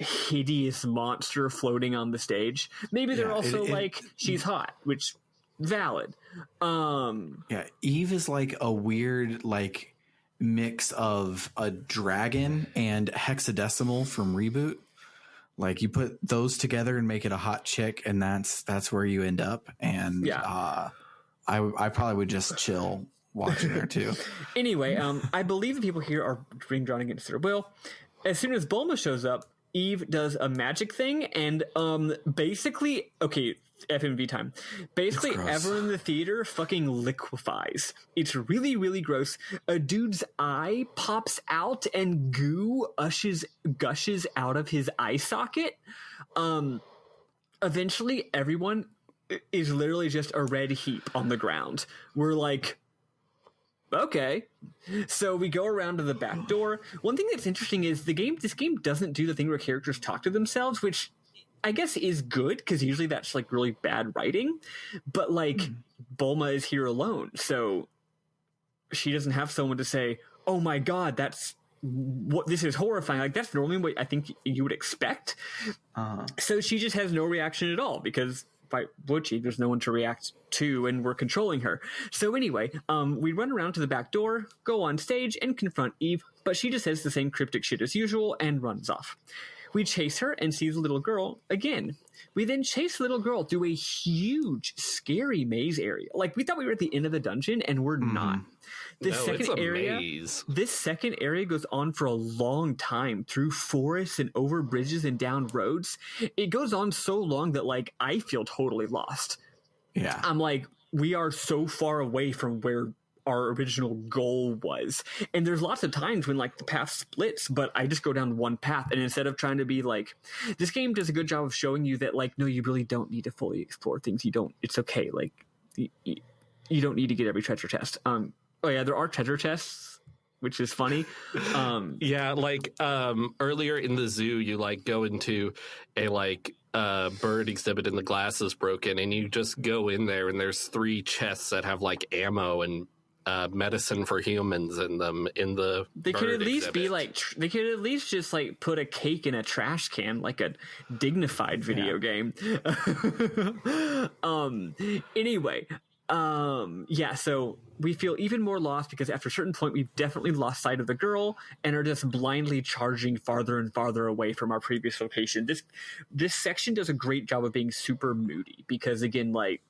hideous monster floating on the stage. Maybe they're also she's hot, which valid. Eve is like a weird like mix of a dragon and Hexadecimal from Reboot. Like you put those together and make it a hot chick, and that's where you end up. And I probably would just chill watching her too. Anyway, I believe the people here are being drawn against their will. As soon as Bulma shows up, Eve does a magic thing, and basically, okay, FMV time. Basically, everyone in the theater fucking liquefies. It's really, really gross. A dude's eye pops out, and goo gushes out of his eye socket. Eventually, everyone is literally just a red heap on the ground. We're like, okay. So we go around to the back door. One thing that's interesting is this game doesn't do the thing where characters talk to themselves, which I guess is good, because usually that's like really bad writing. But like Bulma is here alone, so she doesn't have someone to say, oh my god, this is horrifying. Like that's normally what I think you would expect. So she just has no reaction at all, because by Butchie, there's no one to react to, and we're controlling her. So anyway, we run around to the back door, go on stage, and confront Eve, but she just says the same cryptic shit as usual and runs off. We chase her and see the little girl again. We then chase the little girl through a huge, scary maze area. Like, we thought we were at the end of the dungeon, and we're not. This second area goes on for a long time, through forests and over bridges and down roads. It goes on so long that, like, I feel totally lost. Yeah. I'm like, we are so far away from where our original goal was. And there's lots of times when like the path splits, but I just go down one path, and instead of trying to be like, this game does a good job of showing you that like, no, you really don't need to fully explore things. It's okay. Like you don't need to get every treasure chest. Oh yeah, there are treasure chests, which is funny. Earlier in the zoo, you like go into a bird exhibit and the glass is broken, and you just go in there and there's 3 chests that have like ammo and medicine for humans in them. They could at least be like, they could at least just like put a cake in a trash can, like a dignified video game. Anyway, so we feel even more lost because after a certain point we've definitely lost sight of the girl and are just blindly charging farther and farther away from our previous location. This section does a great job of being super moody because, again, like,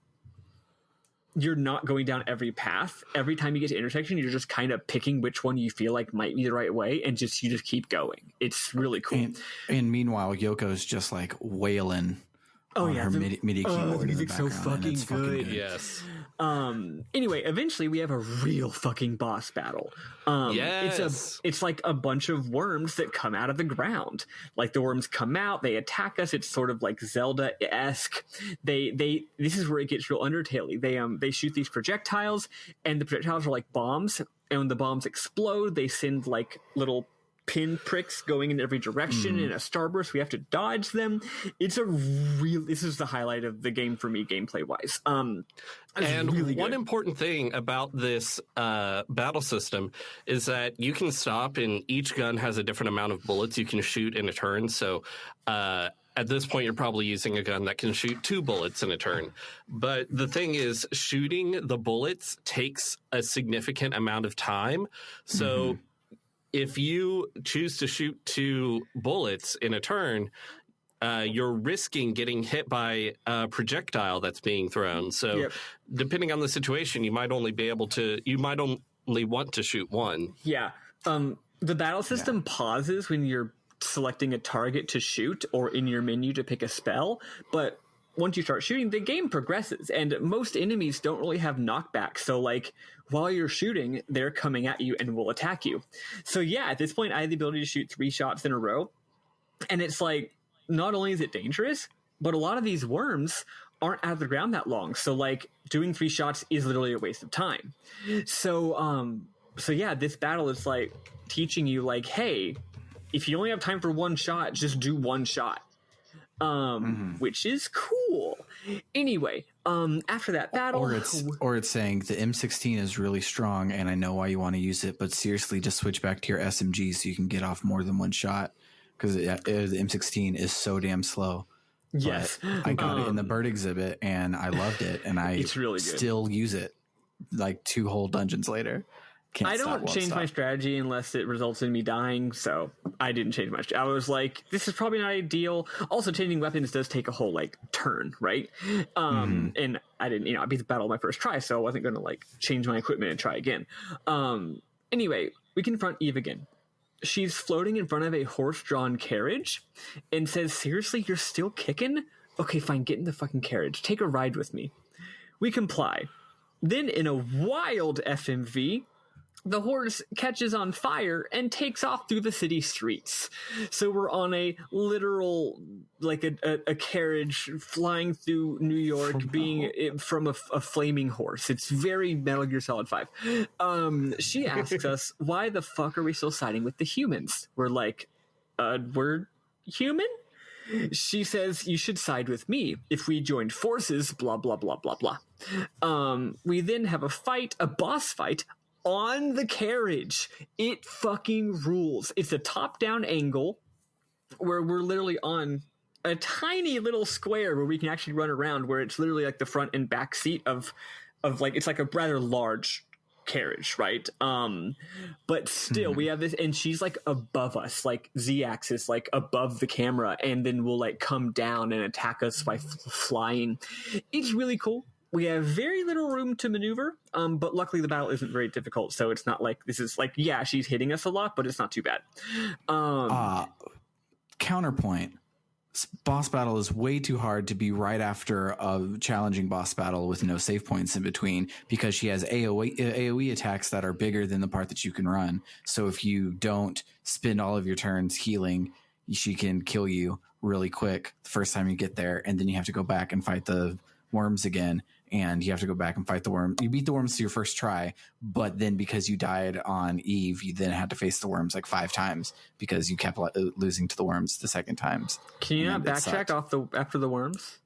you're not going down every path. Every time you get to intersection, you're just kind of picking which one you feel like might be the right way, and you just keep going. It's really cool. And meanwhile, Yoko's just like wailing on her MIDI keyboard. The music's so fucking good. Yes. Anyway, eventually we have a real fucking boss battle. Yes. It's like a bunch of worms that come out of the ground. Like, the worms come out, they attack us. It's sort of like Zelda-esque. This is where it gets real Undertale-y. They shoot these projectiles, and the projectiles are like bombs. And when the bombs explode, they send like little pin pricks going in every direction in a starburst. We have to dodge them. This is the highlight of the game for me, gameplay wise. And really one important thing about this battle system is that you can stop, and each gun has a different amount of bullets you can shoot in a turn. So at this point, you're probably using a gun that can shoot 2 bullets in a turn. But the thing is, shooting the bullets takes a significant amount of time. So if you choose to shoot 2 bullets in a turn, you're risking getting hit by a projectile that's being thrown. So depending on the situation, you might only want to shoot 1. Yeah. The battle system pauses when you're selecting a target to shoot or in your menu to pick a spell, but once you start shooting, the game progresses, and most enemies don't really have knockback. So, like, while you're shooting, they're coming at you and will attack you. So, yeah, at this point, I had the ability to shoot 3 shots in a row. And it's like, not only is it dangerous, but a lot of these worms aren't out of the ground that long. So, like, doing 3 shots is literally a waste of time. So yeah, this battle is, like, teaching you, like, hey, if you only have time for 1 shot, just do 1 shot. Which is cool. Anyway, after that battle, or it's saying the M16 is really strong, and I know why you want to use it, but seriously, just switch back to your SMG so you can get off more than 1 shot, because the M16 is so damn slow. Yes, but I got it in the bird exhibit, and I loved it, and I it's really good. Still use it like 2 whole dungeons later. Can't I stop, don't won't change stop. my strategy unless it results in me dying, so I didn't change my strategy. I was like, this is probably not ideal. Also, changing weapons does take a whole, like, turn, right? And I didn't, I beat the battle on my first try, so I wasn't going to, like, change my equipment and try again. Anyway, we confront Eve again. She's floating in front of a horse-drawn carriage and says, seriously, you're still kicking? Okay, fine, get in the fucking carriage. Take a ride with me. We comply. Then, in a wild FMV, the horse catches on fire and takes off through the city streets. So we're on a literal, like a carriage flying through New York, from a flaming horse. It's very Metal Gear Solid 5. She asks us, why the fuck are we still siding with the humans? We're like, we're human? She says, you should side with me. If we joined forces, blah, blah, blah, blah, blah. We then have a boss fight, on the carriage. It fucking rules. It's a top-down angle where we're literally on a tiny little square where we can actually run around, where it's literally like the front and back seat of like, it's like a rather large carriage, right? But still, we have this, and she's like above us, like Z-axis, like above the camera, and then will like come down and attack us by flying. It's really cool. We have very little room to maneuver, but luckily the battle isn't very difficult, so it's not like this is like, yeah, she's hitting us a lot, but it's not too bad. Counterpoint. Boss battle is way too hard to be right after a challenging boss battle with no save points in between, because she has AoE attacks that are bigger than the part that you can run. So if you don't spend all of your turns healing, she can kill you really quick the first time you get there, and then you have to go back and fight the worms again, and you have to go back and fight the worm. You beat the worms to your first try, but then because you died on Eve, you then had to face the worms like 5 times because you kept losing to the worms the second times. Can you not backtrack after the worms?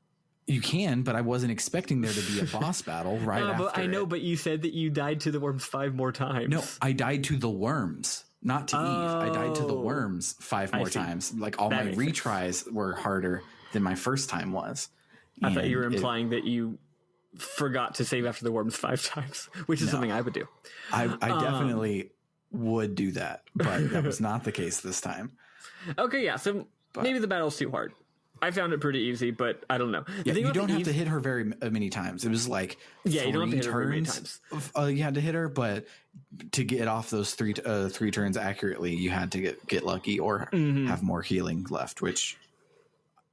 You can, but I wasn't expecting there to be a boss battle right after. But I know, but you said that you died to the worms 5 more times. No, I died to the worms, not to Eve. I died to the worms 5 more times. Like all my retries were harder than my first time was. I thought you were implying that you forgot to save after the worms 5 times, which is something I would do. I definitely would do that, but that was not the case this time. Okay, yeah, so maybe the battle's too hard. I found it pretty easy, but I don't know. Yeah, you don't have to hit her very many times. It was like you don't have to hit her very many times. You had to hit her, but to get off those three turns accurately, you had to get lucky or have more healing left, which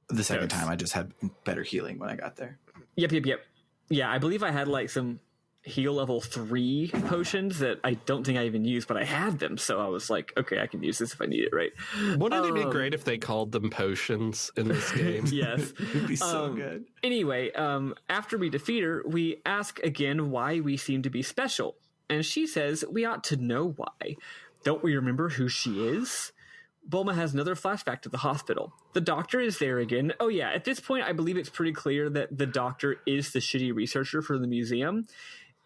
the second time I just had better healing when I got there. Yep. Yeah, I believe I had like some heal level 3 potions that I don't think I even used, but I had them, so I was like, okay, I can use this if I need it, right? Wouldn't it be great if they called them potions in this game? Yes. It'd be so good. Anyway, after we defeat her, we ask again why we seem to be special, and she says we ought to know why. Don't we remember who she is? Bulma has another flashback to the hospital. The doctor is there again. Oh yeah, at this point, I believe it's pretty clear that the doctor is the shitty researcher for the museum.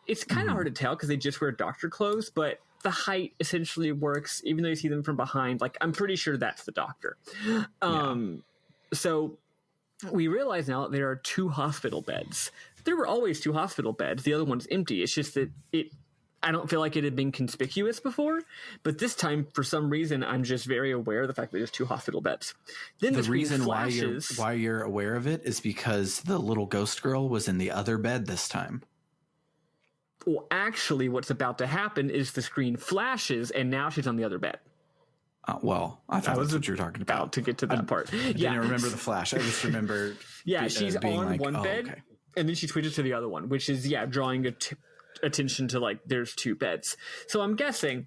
It's kind of hard to tell because they just wear doctor clothes, but the height essentially works, even though you see them from behind. Like, I'm pretty sure that's the doctor. So we realize now that there are 2 hospital beds. There were always 2 hospital beds. The other one's empty. It's just that I don't feel like it had been conspicuous before, but this time, for some reason, I'm just very aware of the fact that there's 2 hospital beds. Then the reason why you're aware of it is because the little ghost girl was in the other bed this time. Well, actually, what's about to happen is the screen flashes, and now she's on the other bed. Well, I thought that's what you're talking about. To get to that part. I didn't remember the flash. I just remember. Yeah, she's on like, one bed, okay. And then she switches to the other one, which is drawing attention to like there's 2 beds. So I'm guessing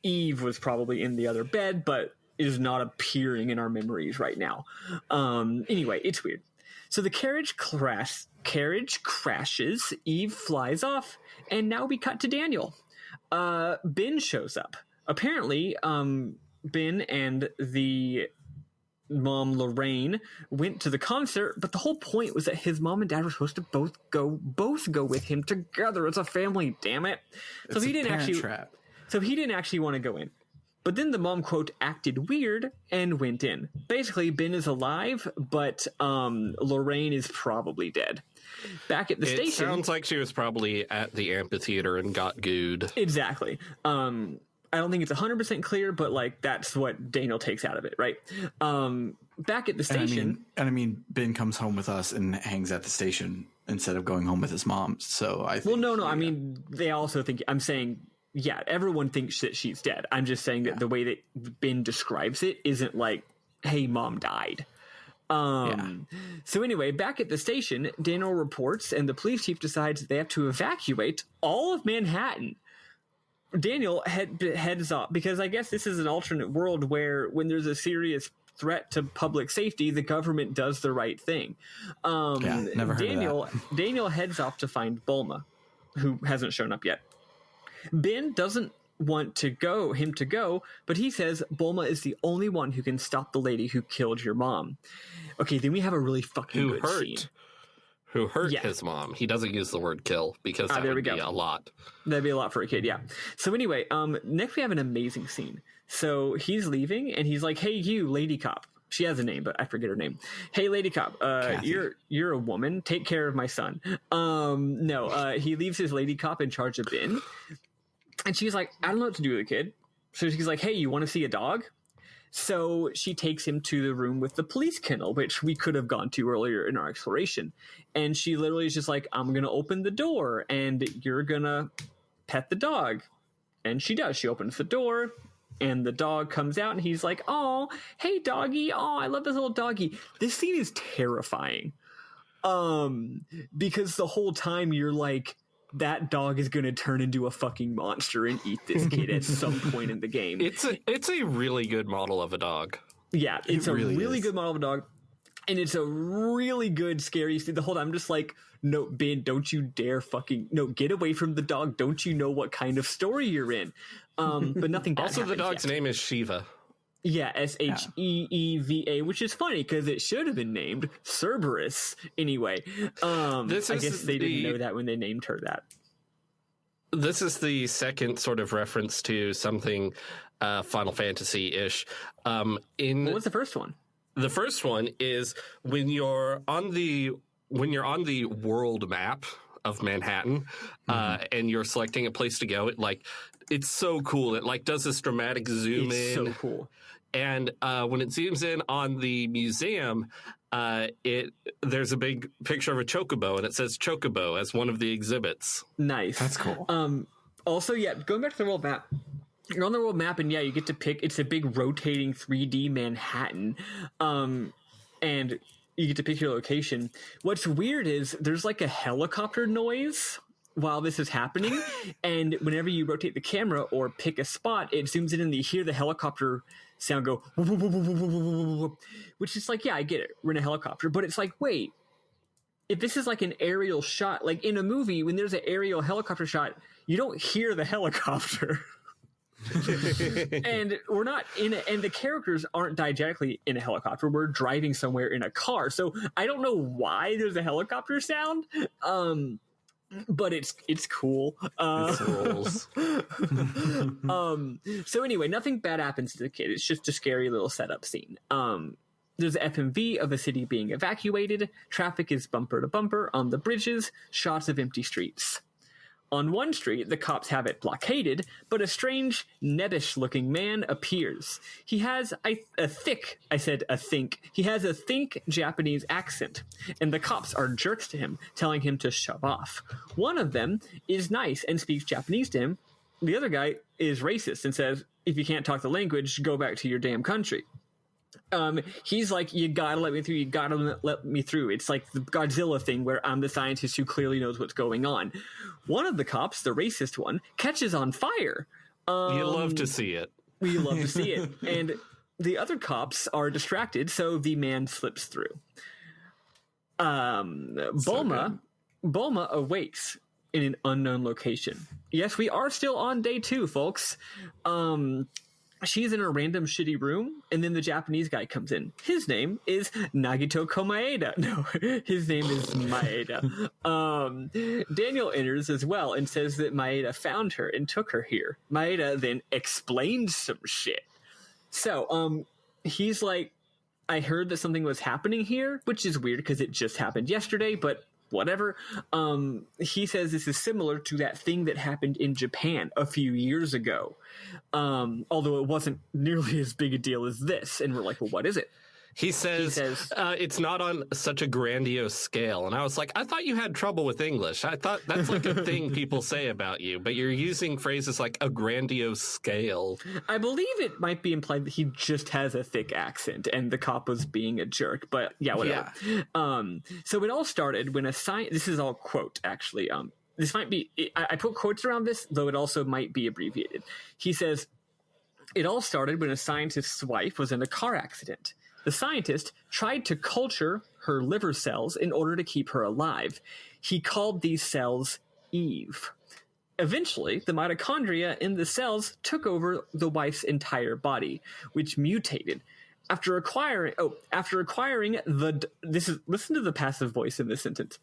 Eve was probably in the other bed, but is not appearing in our memories right now. Anyway, it's weird. So the carriage crashes, Eve flies off, and now we cut to Daniel. Ben shows up. Apparently, Ben and the mom, Lorraine, went to the concert, but the whole point was that his mom and dad were supposed to both go with him together as a family, damn it. So he didn't actually want to go in. But then the mom, quote, acted weird and went in. Basically, Ben is alive, but Lorraine is probably dead. back at the station. It sounds like she was probably at the amphitheater and got gooed. Exactly. I don't think it's 100% clear, but like that's what Daniel takes out of it, right? Back at the station, and I mean, Ben comes home with us and hangs at the station instead of going home with his mom. So I think, well, no. I mean, they also think. I'm saying, yeah, everyone thinks that she's dead. I'm just saying that the way that Ben describes it isn't like, "Hey, mom died." So anyway, back at the station, Daniel reports, and the police chief decides that they have to evacuate all of Manhattan. Daniel heads off because I guess this is an alternate world where when there's a serious threat to public safety, the government does the right thing. Never heard of that. Daniel heads off to find Bulma, who hasn't shown up yet. Ben doesn't want him to go, but he says Bulma is the only one who can stop the lady who killed your mom. Okay, then we have a really fucking good scene. Who hurt his mom. He doesn't use the word kill because that would be a lot. That'd be a lot for a kid, yeah. So anyway, next we have an amazing scene. So he's leaving, and he's like, "Hey, you, lady cop." She has a name, but I forget her name. "Hey, lady cop, you're a woman. Take care of my son." He leaves his lady cop in charge of Ben. And she's like, "I don't know what to do with the kid." So she's like, "Hey, you want to see a dog?" So she takes him to the room with the police kennel, which we could have gone to earlier in our exploration. And she literally is just like, "I'm going to open the door and you're going to pet the dog." And she does. She opens the door and the dog comes out and he's like, "Oh, hey, doggy. Oh, I love this little doggy." This scene is terrifying. Because the whole time you're like, that dog is going to turn into a fucking monster and eat this kid at some point in the game. It's a really good model of a dog. Yeah, it's a really good model of a dog. And it's a really good scary scene. The whole time I'm just like, "No, Ben, don't you dare get away from the dog. Don't you know what kind of story you're in?" But nothing bad Also, the dog's name is Shiva. Yeah, Sheeva, which is funny because it should have been named Cerberus anyway. I guess they didn't know that when they named her that. This is the second sort of reference to something Final Fantasy-ish. What was the first one? The first one is when you're on the world map of Manhattan, and you're selecting a place to go. It's so cool. It does this dramatic zoom in. It's so cool. And when it zooms in on the museum, there's a big picture of a chocobo, and it says chocobo as one of the exhibits. Nice. That's cool. Also, going back to the world map. You're on the world map, and you get to pick. It's a big rotating 3D Manhattan, and you get to pick your location. What's weird is there's like a helicopter noise while this is happening, and whenever you rotate the camera or pick a spot, it zooms in and you hear the helicopter sound go, which is like, yeah, I get it. We're in a helicopter, but it's like, wait, if this is like an aerial shot, like in a movie, when there's an aerial helicopter shot, you don't hear the helicopter. And we're not in it, and the characters aren't diegetically in a helicopter. We're driving somewhere in a car, so I don't know why there's a helicopter sound, but it's cool. So anyway, nothing bad happens to the kid. It's just a scary little setup scene. There's an FMV of a city being evacuated. Traffic is bumper to bumper on the bridges. Shots of empty streets. On one street, the cops have it blockaded, but a strange, nebbish-looking man appears. He has he has a thick Japanese accent, and the cops are jerks to him, telling him to shove off. One of them is nice and speaks Japanese to him. The other guy is racist and says, "If you can't talk the language, go back to your damn country." He's like, "You gotta let me through. You gotta let me through." It's like the Godzilla thing where I'm the scientist who clearly knows what's going on. One of the cops, the racist one, catches on fire. You love to see it. We love to see it. And the other cops are distracted, so the man slips through. Bulma awakes in an unknown location. Yes, we are still on day 2, folks. She's in a random shitty room, and then the Japanese guy comes in. His name is Nagito Komaeda. No, his name is Maeda. Daniel enters as well and says that Maeda found her and took her here. Maeda then explains some shit. So, he's like, "I heard that something was happening here," which is weird because it just happened yesterday, but whatever. He says this is similar to that thing that happened in Japan a few years ago, although it wasn't nearly as big a deal as this. And we're like, well, what is it? He says it's not on such a grandiose scale. And I was like, I thought you had trouble with English. I thought that's like a thing people say about you, but you're using phrases like a grandiose scale. I believe it might be implied that he just has a thick accent and the cop was being a jerk, but yeah, whatever. Yeah. So it all started when this is all quote, actually. This might be, I put quotes around this, though it also might be abbreviated. He says, it all started when a scientist's wife was in a car accident. The scientist tried to culture her liver cells in order to keep her alive. He called these cells Eve. Eventually, the mitochondria in the cells took over the wife's entire body, which mutated. After acquiring listen to the passive voice in this sentence.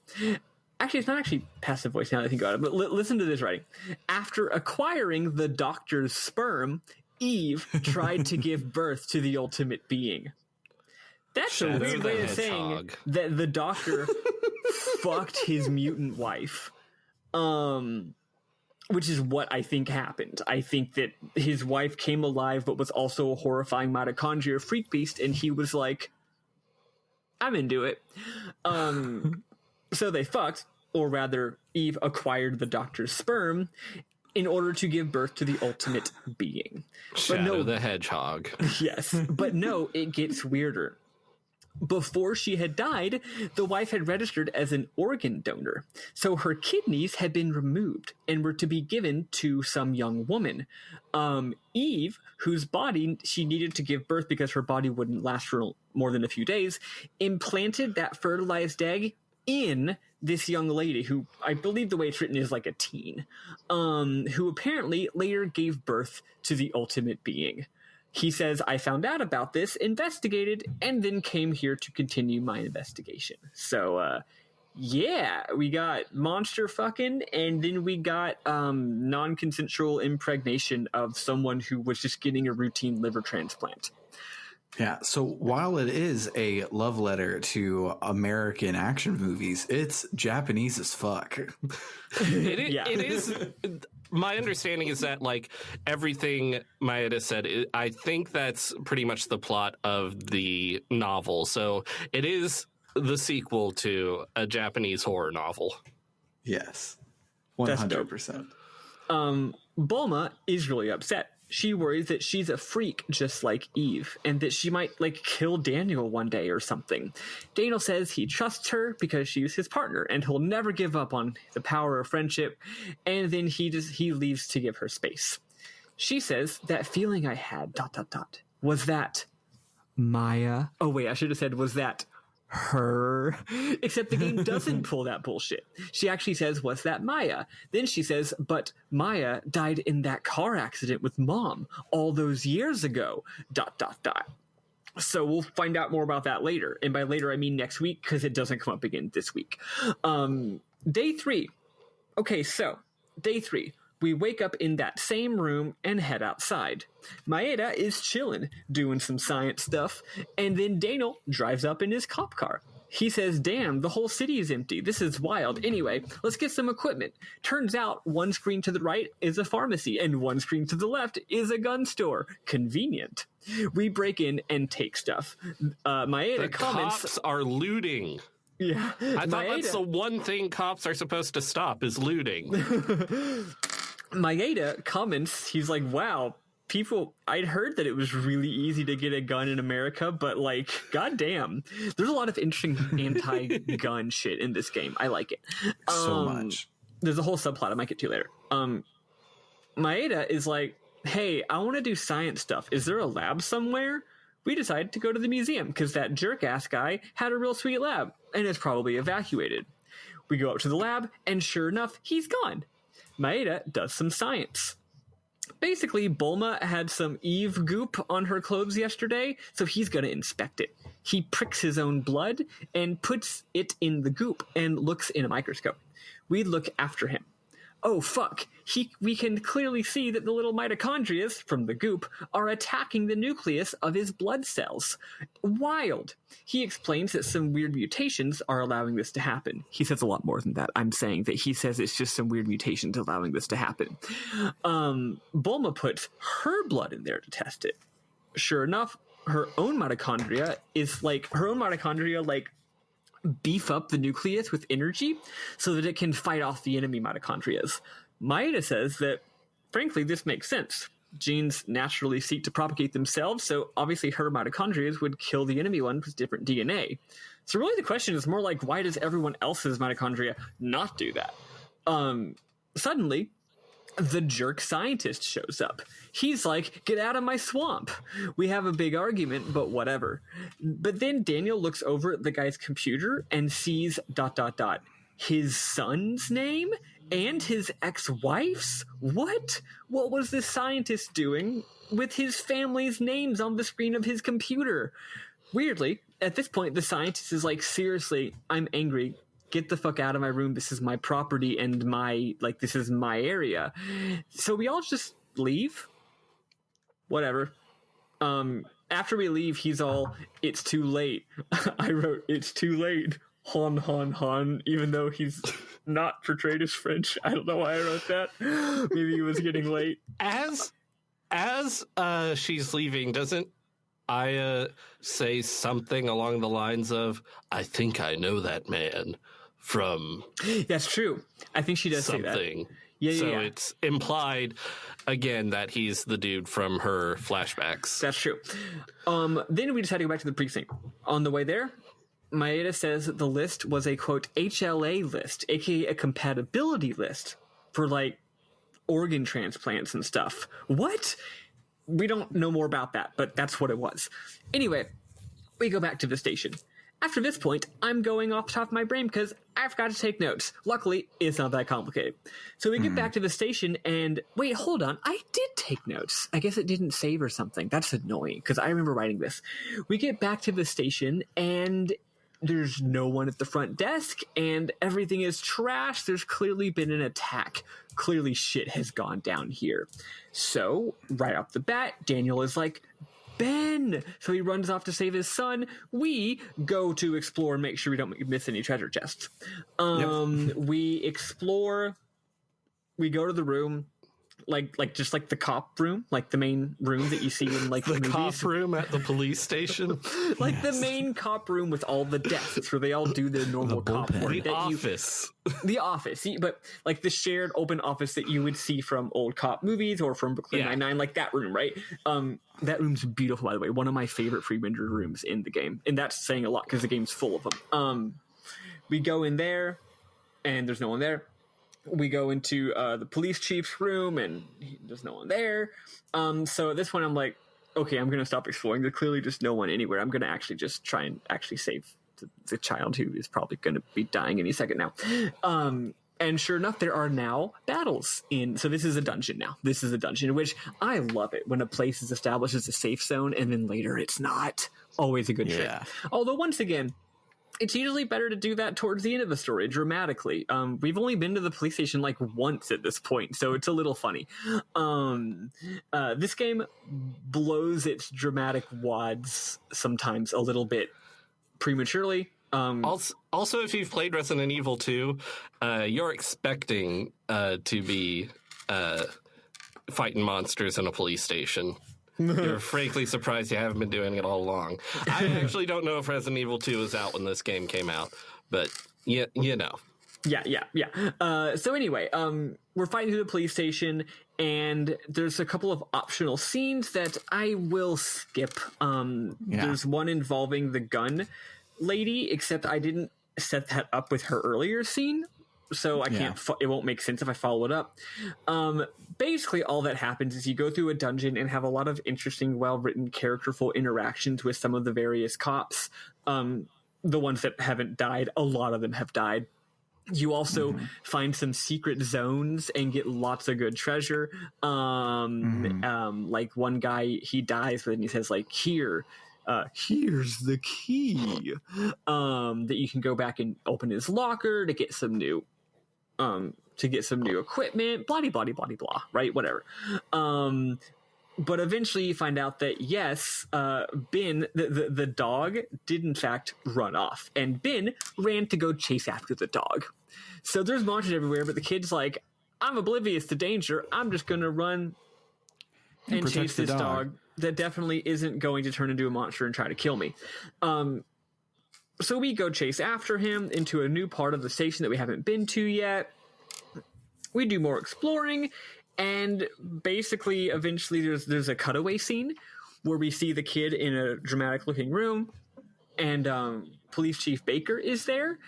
Actually, it's not actually passive voice now that I think about it, but listen to this writing. After acquiring the doctor's sperm, Eve tried to give birth to the ultimate being. That's a weird way of saying that the doctor fucked his mutant wife, which is what I think happened. I think that his wife came alive but was also a horrifying mitochondria freak beast, and he was like, I'm into it. So they fucked, or rather, Eve acquired the doctor's sperm in order to give birth to the ultimate being. Shadow the Hedgehog. Yes, but no, it gets weirder. Before she had died, the wife had registered as an organ donor, so her kidneys had been removed and were to be given to some young woman. Eve, whose body she needed to give birth because her body wouldn't last for more than a few days, implanted that fertilized egg in this young lady who, I believe the way it's written is like a teen, who apparently later gave birth to the ultimate being. He says, I found out about this, investigated, and then came here to continue my investigation. So, yeah, we got monster fucking, and then we got non-consensual impregnation of someone who was just getting a routine liver transplant. Yeah, so while it is a love letter to American action movies, it's Japanese as fuck. It is. My understanding is that, like, everything Maeda said, I think that's pretty much the plot of the novel. So it is the sequel to a Japanese horror novel. Yes, 100%. Bulma is really upset. She worries that she's a freak just like Eve, and that she might, like, kill Daniel one day or something. Daniel says he trusts her because she's his partner, and he'll never give up on the power of friendship, and then he leaves to give her space. She says, that feeling I had, ... was that Maya? Oh, wait, I should have said, was that her? Except the game doesn't pull that bullshit. She actually says, what's that Maya? Then she says, but Maya died in that car accident with Mom all those years ago, ... So we'll find out more about that later. And by later, I mean next week, because it doesn't come up again this week. Day 3. Okay, so day 3. We wake up in that same room and head outside. Maeda is chilling, doing some science stuff, and then Daniel drives up in his cop car. He says, damn, the whole city is empty. This is wild. Anyway, let's get some equipment. Turns out one screen to the right is a pharmacy, and one screen to the left is a gun store. Convenient. We break in and take stuff. Maeda comments... cops are looting. Yeah. I thought that's the one thing cops are supposed to stop is looting. Maeda comments, he's like, wow, I'd heard that it was really easy to get a gun in America, but, like, goddamn, there's a lot of interesting anti-gun shit in this game. I like it. So much. There's a whole subplot I might get to later. Maeda is like, hey, I want to do science stuff. Is there a lab somewhere? We decided to go to the museum because that jerk-ass guy had a real sweet lab, and it's probably evacuated. We go up to the lab, and sure enough, he's gone. Maeda does some science. Basically, Bulma had some Eve goop on her clothes yesterday, so he's going to inspect it. He pricks his own blood and puts it in the goop and looks in a microscope. We look after him. oh fuck, we can clearly see that the little mitochondria from the goop are attacking the nucleus of his blood cells. Wild. He explains that some weird mutations are allowing this to happen. He says a lot more than that. I'm saying that he says it's just some weird mutations allowing this to happen. Bulma puts her blood in there to test it. Sure enough, her own mitochondria beef up the nucleus with energy so that it can fight off the enemy mitochondria. Maeda says that, frankly, this makes sense. Genes naturally seek to propagate themselves, so obviously her mitochondria would kill the enemy one with different DNA. So really the question is more like, why does everyone else's mitochondria not do that? Suddenly, the jerk scientist shows up. He's like, get out of my swamp. We have a big argument, but whatever. But then Daniel looks over at the guy's computer and sees ... his son's name and his ex-wife's? What? What was this scientist doing with his family's names on the screen of his computer? Weirdly, at this point, the scientist is like, seriously, I'm angry. Get the fuck out of my room. This is my property and this is my area. So we all just leave. Whatever. After we leave, he's all, it's too late. I wrote, it's too late. Han, even though he's not portrayed as French. I don't know why I wrote that. Maybe he was getting late. As she's leaving, doesn't Aya say something along the lines of, I think I know that man from... That's true. I think she does say that. Yeah. It's implied, again, that he's the dude from her flashbacks. That's true. Then we decided to go back to the precinct. On the way there, Maeda says that the list was a, quote, HLA list, aka a compatibility list for, organ transplants and stuff. What? We don't know more about that, but that's what it was. Anyway, we go back to the station. After this point, I'm going off the top of my brain because I forgot to take notes. Luckily, it's not that complicated. So we get back to the station and... Wait, hold on. I did take notes. I guess it didn't save or something. That's annoying because I remember writing this. We get back to the station and there's no one at the front desk and everything is trash. There's clearly been an attack. Clearly shit has gone down here. So, right off the bat, Daniel is like... Ben! So he runs off to save his son. We go to explore and make sure we don't miss any treasure chests. We explore. We go to the room, just like the cop room, like the main room that you see in the movies. Cop room at the police station, the main cop room with all the desks where they all do their normal cop work. The office. The office, but the shared open office that you would see from old cop movies or from Brooklyn Nine-Nine, like that room, right? That room's beautiful, by the way. One of my favorite Freebender rooms in the game, and that's saying a lot because the game's full of them. We go in there, and there's no one there. We go into the police chief's room, and there's no one there. So at this point, I'm like, okay, I'm going to stop exploring. There's clearly just no one anywhere. I'm going to actually just try and actually save the child who is probably going to be dying any second now. And sure enough, there are now battles so this is a dungeon now. This is a dungeon, which I love it when a place is established as a safe zone and then later it's not. Always a good trick. Although once again, it's usually better to do that towards the end of the story, dramatically. We've only been to the police station once at this point, so it's a little funny. This game blows its dramatic wads sometimes a little bit prematurely. Also, if you've played Resident Evil 2, you're expecting to be fighting monsters in a police station. You're frankly surprised you haven't been doing it all along. I actually don't know if Resident Evil 2 was out when this game came out, but you know. Yeah. So anyway, we're fighting through the police station, and there's a couple of optional scenes that I will skip. There's one involving the gun lady, except I didn't set that up with her earlier scene, so I can't. It won't make sense if I follow it up. Basically, all that happens is you go through a dungeon and have a lot of interesting, well-written, characterful interactions with some of the various cops. The ones that haven't died, a lot of them have died. You also find some secret zones and get lots of good treasure. Like one guy, he dies, but then he says here's the key, that you can go back and open his locker to get some new to get some new equipment, blah, blah, blah, blah, blah, right? Whatever. But eventually you find out that, yes, Ben, the dog, did in fact run off. And Ben ran to go chase after the dog. So there's monsters everywhere, but the kid's like, I'm oblivious to danger. I'm just going to run and chase this dog that definitely isn't going to turn into a monster and try to kill me. So we go chase after him into a new part of the station that we haven't been to yet. We do more exploring. And basically, eventually, there's a cutaway scene where we see the kid in a dramatic-looking room, and Police Chief Baker is there.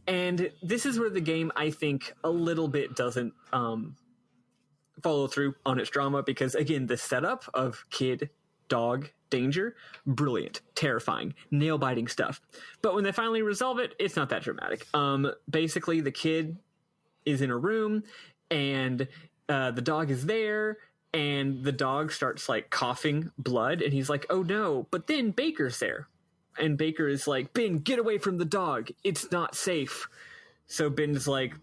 And this is where the game, I think, a little bit doesn't follow through on its drama, because, again, the setup of kid, dog, danger, brilliant, terrifying, nail-biting stuff. But when they finally resolve it, it's not that dramatic. Basically, the kid is in a room, and the dog is there, and the dog starts like coughing blood, and he's like, oh no, but then Baker's there, and Baker is like, Ben, get away from the dog, it's not safe. So Ben's like,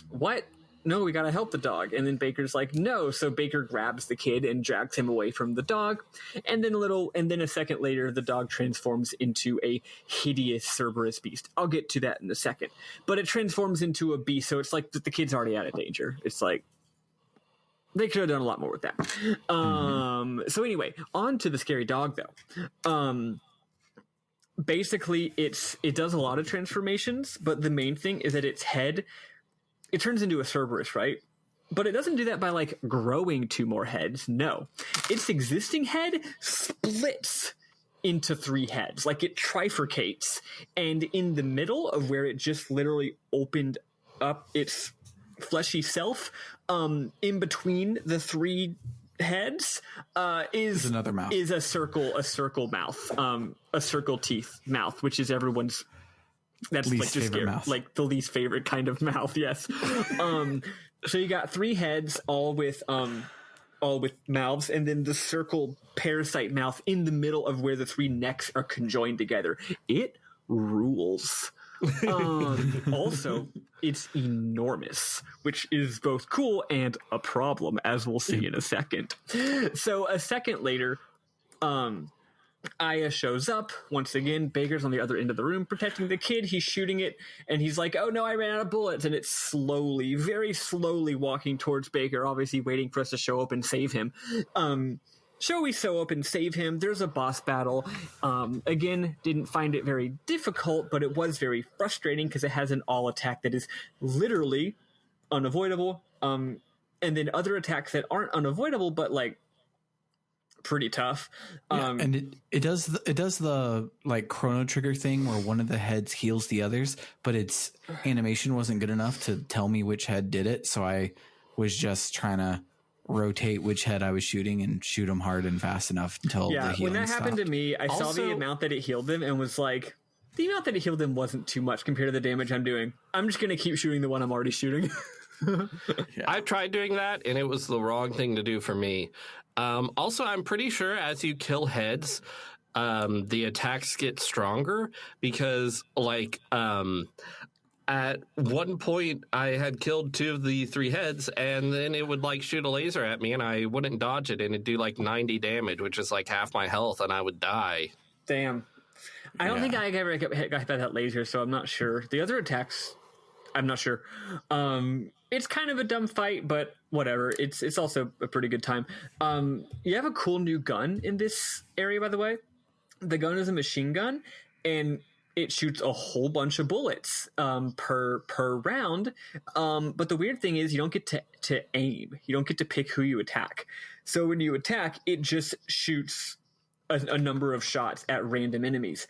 what? No, we gotta help the dog. And then Baker's like, no. So Baker grabs the kid and drags him away from the dog, and then a second later the dog transforms into a hideous Cerberus beast. I'll get to that in a second, but it transforms into a beast, so it's like the kid's already out of danger. It's like they could have done a lot more with that. So anyway, on to the scary dog, though. Basically, it does a lot of transformations, but the main thing is that its head, it turns into a Cerberus, right? But it doesn't do that by, like, growing 2 more heads. No. Its existing head splits into 3 heads. Like, it trifurcates. And in the middle of where it just literally opened up its fleshy self, in between the 3 heads, is another mouth. Is a circle mouth, a circle teeth mouth, which is everyone's that's least like just favorite scary, mouth. like the least favorite kind of mouth. Yes. So you got 3 heads, all with mouths, and then the circle parasite mouth in the middle of where the 3 necks are conjoined together. It rules. Also, it's enormous, which is both cool and a problem, as we'll see in a second. So a second later, Aya shows up. Once again, Baker's on the other end of the room protecting the kid. He's shooting it, and he's like, oh no, I ran out of bullets. And it's slowly, very slowly walking towards Baker, obviously waiting for us to show up and save him. So we show up and save him. There's a boss battle. Again, didn't find it very difficult, but it was very frustrating because it has an all attack that is literally unavoidable. And then other attacks that aren't unavoidable, but like pretty tough. And it does the like Chrono Trigger thing where one of the heads heals the others, but its animation wasn't good enough to tell me which head did it. So I was just trying to rotate which head I was shooting and shoot them hard and fast enough until the healing when that stopped. happened to me, I saw the amount that it healed them and was like, the amount that it healed them wasn't too much compared to the damage I'm doing. I'm just going to keep shooting the one I'm already shooting. I've tried doing that, and it was the wrong thing to do for me. Also, I'm pretty sure as you kill heads, the attacks get stronger because, like, at one point I had killed 2 of the 3 heads, and then it would like shoot a laser at me, and I wouldn't dodge it, and it'd do like 90 damage, which is like half my health, and I would die. Damn. I don't think I ever got hit by that laser, so I'm not sure. The other attacks, I'm not sure. It's kind of a dumb fight, but whatever. It's also a pretty good time. You have a cool new gun in this area, by the way. The gun is a machine gun, and it shoots a whole bunch of bullets per round. But the weird thing is you don't get to aim. You don't get to pick who you attack. So when you attack, it just shoots a number of shots at random enemies,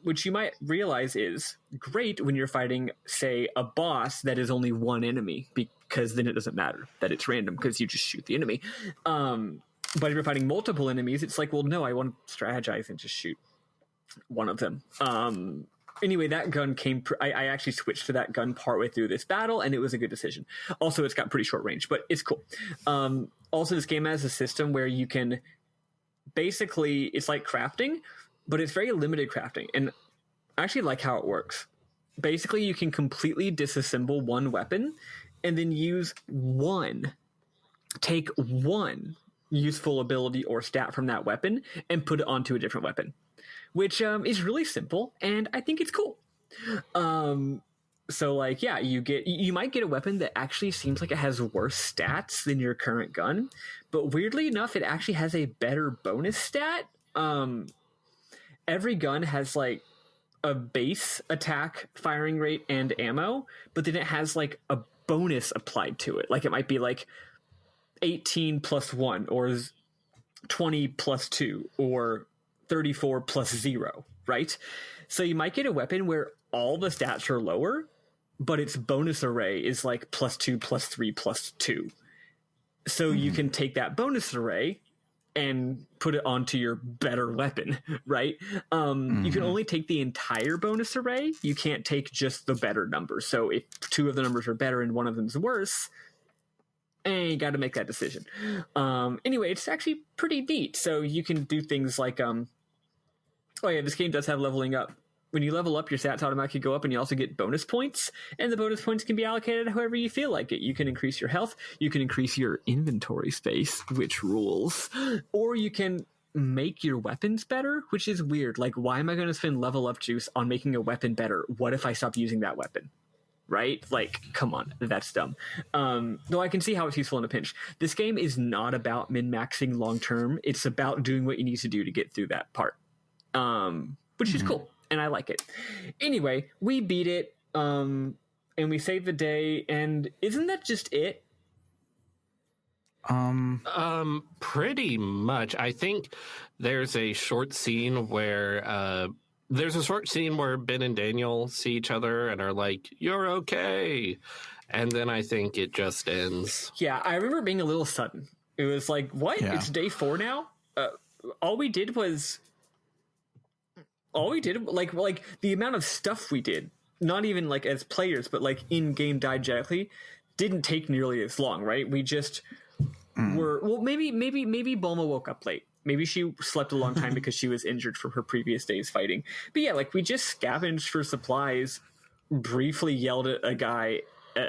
which you might realize is great when you're fighting, say, a boss that is only one enemy, because then it doesn't matter that it's random because you just shoot the enemy. But if you're fighting multiple enemies, it's like, well, no, I want to strategize and just shoot one of them. Anyway, that gun came... I actually switched to that gun partway through this battle, and it was a good decision. Also, it's got pretty short range, but it's cool. Also, this game has a system where you can... Basically, it's like crafting, but it's very limited crafting, and I actually like how it works. Basically, you can completely disassemble one weapon and then take one useful ability or stat from that weapon and put it onto a different weapon, which is really simple, and I think it's cool. So like, yeah, you might get a weapon that actually seems like it has worse stats than your current gun, but weirdly enough, it actually has a better bonus stat. Every gun has like a base attack, firing rate, and ammo, but then it has like a bonus applied to it. Like it might be like 18 plus 1 or 20 plus 2 or 34 plus 0, right? So you might get a weapon where all the stats are lower, but its bonus array is like plus 2 plus 3 plus 2. So you can take that bonus array and put it onto your better weapon, right? You can only take the entire bonus array. You can't take just the better number. So if 2 of the numbers are better and 1 of them's worse, you got to make that decision. Anyway, it's actually pretty neat. So you can do things like, oh yeah, this game does have leveling up. When you level up, your stats automatically go up, and you also get bonus points, and the bonus points can be allocated however you feel like it. You can increase your health, you can increase your inventory space, which rules, or you can make your weapons better, which is weird. Like, why am I going to spend level up juice on making a weapon better? What if I stop using that weapon? Right? Like, come on, that's dumb. Though I can see how it's useful in a pinch. This game is not about min-maxing long-term. It's about doing what you need to do to get through that part, which is cool. And I like it. Anyway, we beat it, and we saved the day, and isn't that just it? Pretty much. I think there's a short scene where Ben and Daniel see each other and are like, "You're okay," and then I think it just ends. Yeah, I remember it being a little sudden. It was like, what? Yeah. It's day 4 now? All we did, like the amount of stuff we did, not even like as players, but like in game diegetically, didn't take nearly as long, right? We just were, well, maybe Bulma woke up late. Maybe she slept a long time because she was injured from her previous days fighting. But yeah, like we just scavenged for supplies, briefly yelled at a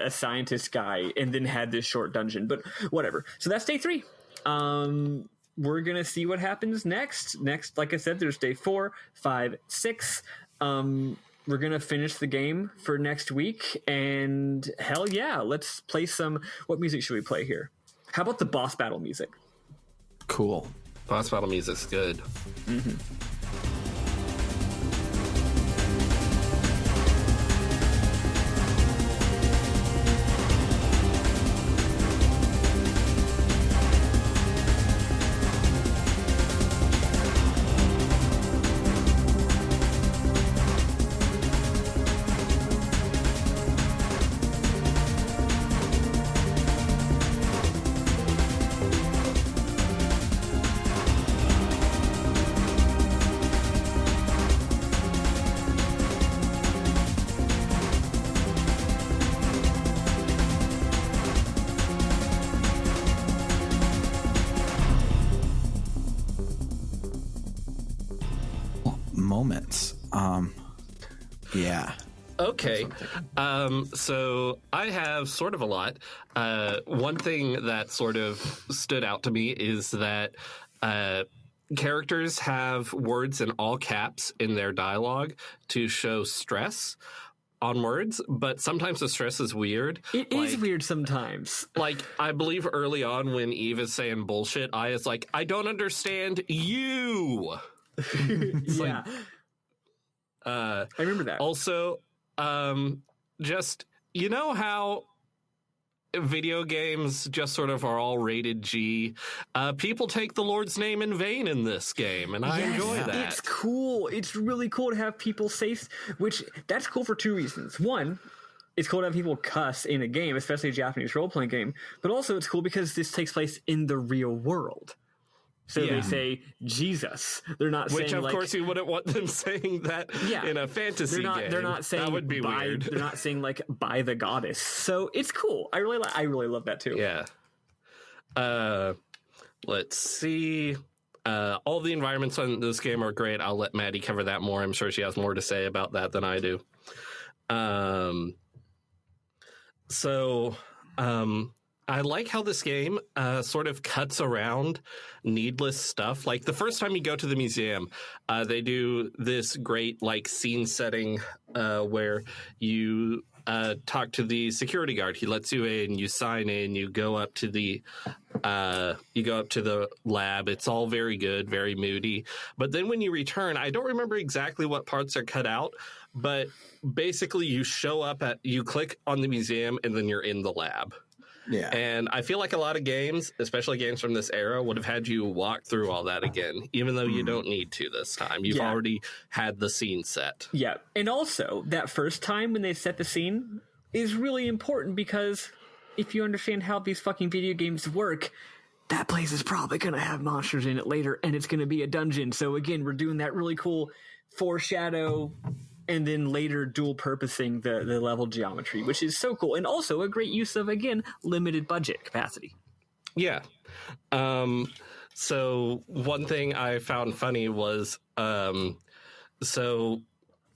scientist guy, and then had this short dungeon, but whatever. So that's day 3. We're going to see what happens next. Next, like I said, there's day 4, 5, 6. We're going to finish the game for next week. And hell yeah, let's play some... What music should we play here? How about the boss battle music? Cool. Boss battle music's good. Moments. Yeah. Okay. So I have sort of a lot. One thing that sort of stood out to me is that characters have words in all caps in their dialogue to show stress on words, but sometimes the stress is weird. It is weird sometimes. Like, I believe early on when Eve is saying bullshit, I is like, I don't understand you. Yeah. I remember that. Also, just, you know how video games just sort of are all rated G? People take the Lord's name in vain in this game, and I enjoy that. It's cool. It's really cool to have people say, that's cool for 2 reasons. One, it's cool to have people cuss in a game, especially a Japanese role-playing game, but also it's cool because this takes place in the real world. So they say Jesus. They're not saying, which of course you wouldn't want them saying that in a fantasy game. They're not saying that would be weird. They're not saying like by the goddess. So it's cool. I really love that too. Yeah. Let's see. All the environments on this game are great. I'll let Maddy cover that more. I'm sure she has more to say about that than I do. So I like how this game sort of cuts around needless stuff. Like the first time you go to the museum, they do this great like scene setting where you talk to the security guard. He lets you in, you sign in, you go up to the lab. It's all very good, very moody. But then when you return, I don't remember exactly what parts are cut out, but basically you show up you click on the museum and then you're in the lab. Yeah. And I feel like a lot of games, especially games from this era, would have had you walk through all that again, even though you don't need to this time. You've already had the scene set. Yeah. And also, that first time when they set the scene is really important because if you understand how these fucking video games work, that place is probably going to have monsters in it later, and it's going to be a dungeon. So again, we're doing that really cool foreshadow and then later dual purposing the level geometry, which is so cool. And also a great use of, again, limited budget capacity. Yeah. So one thing I found funny was, so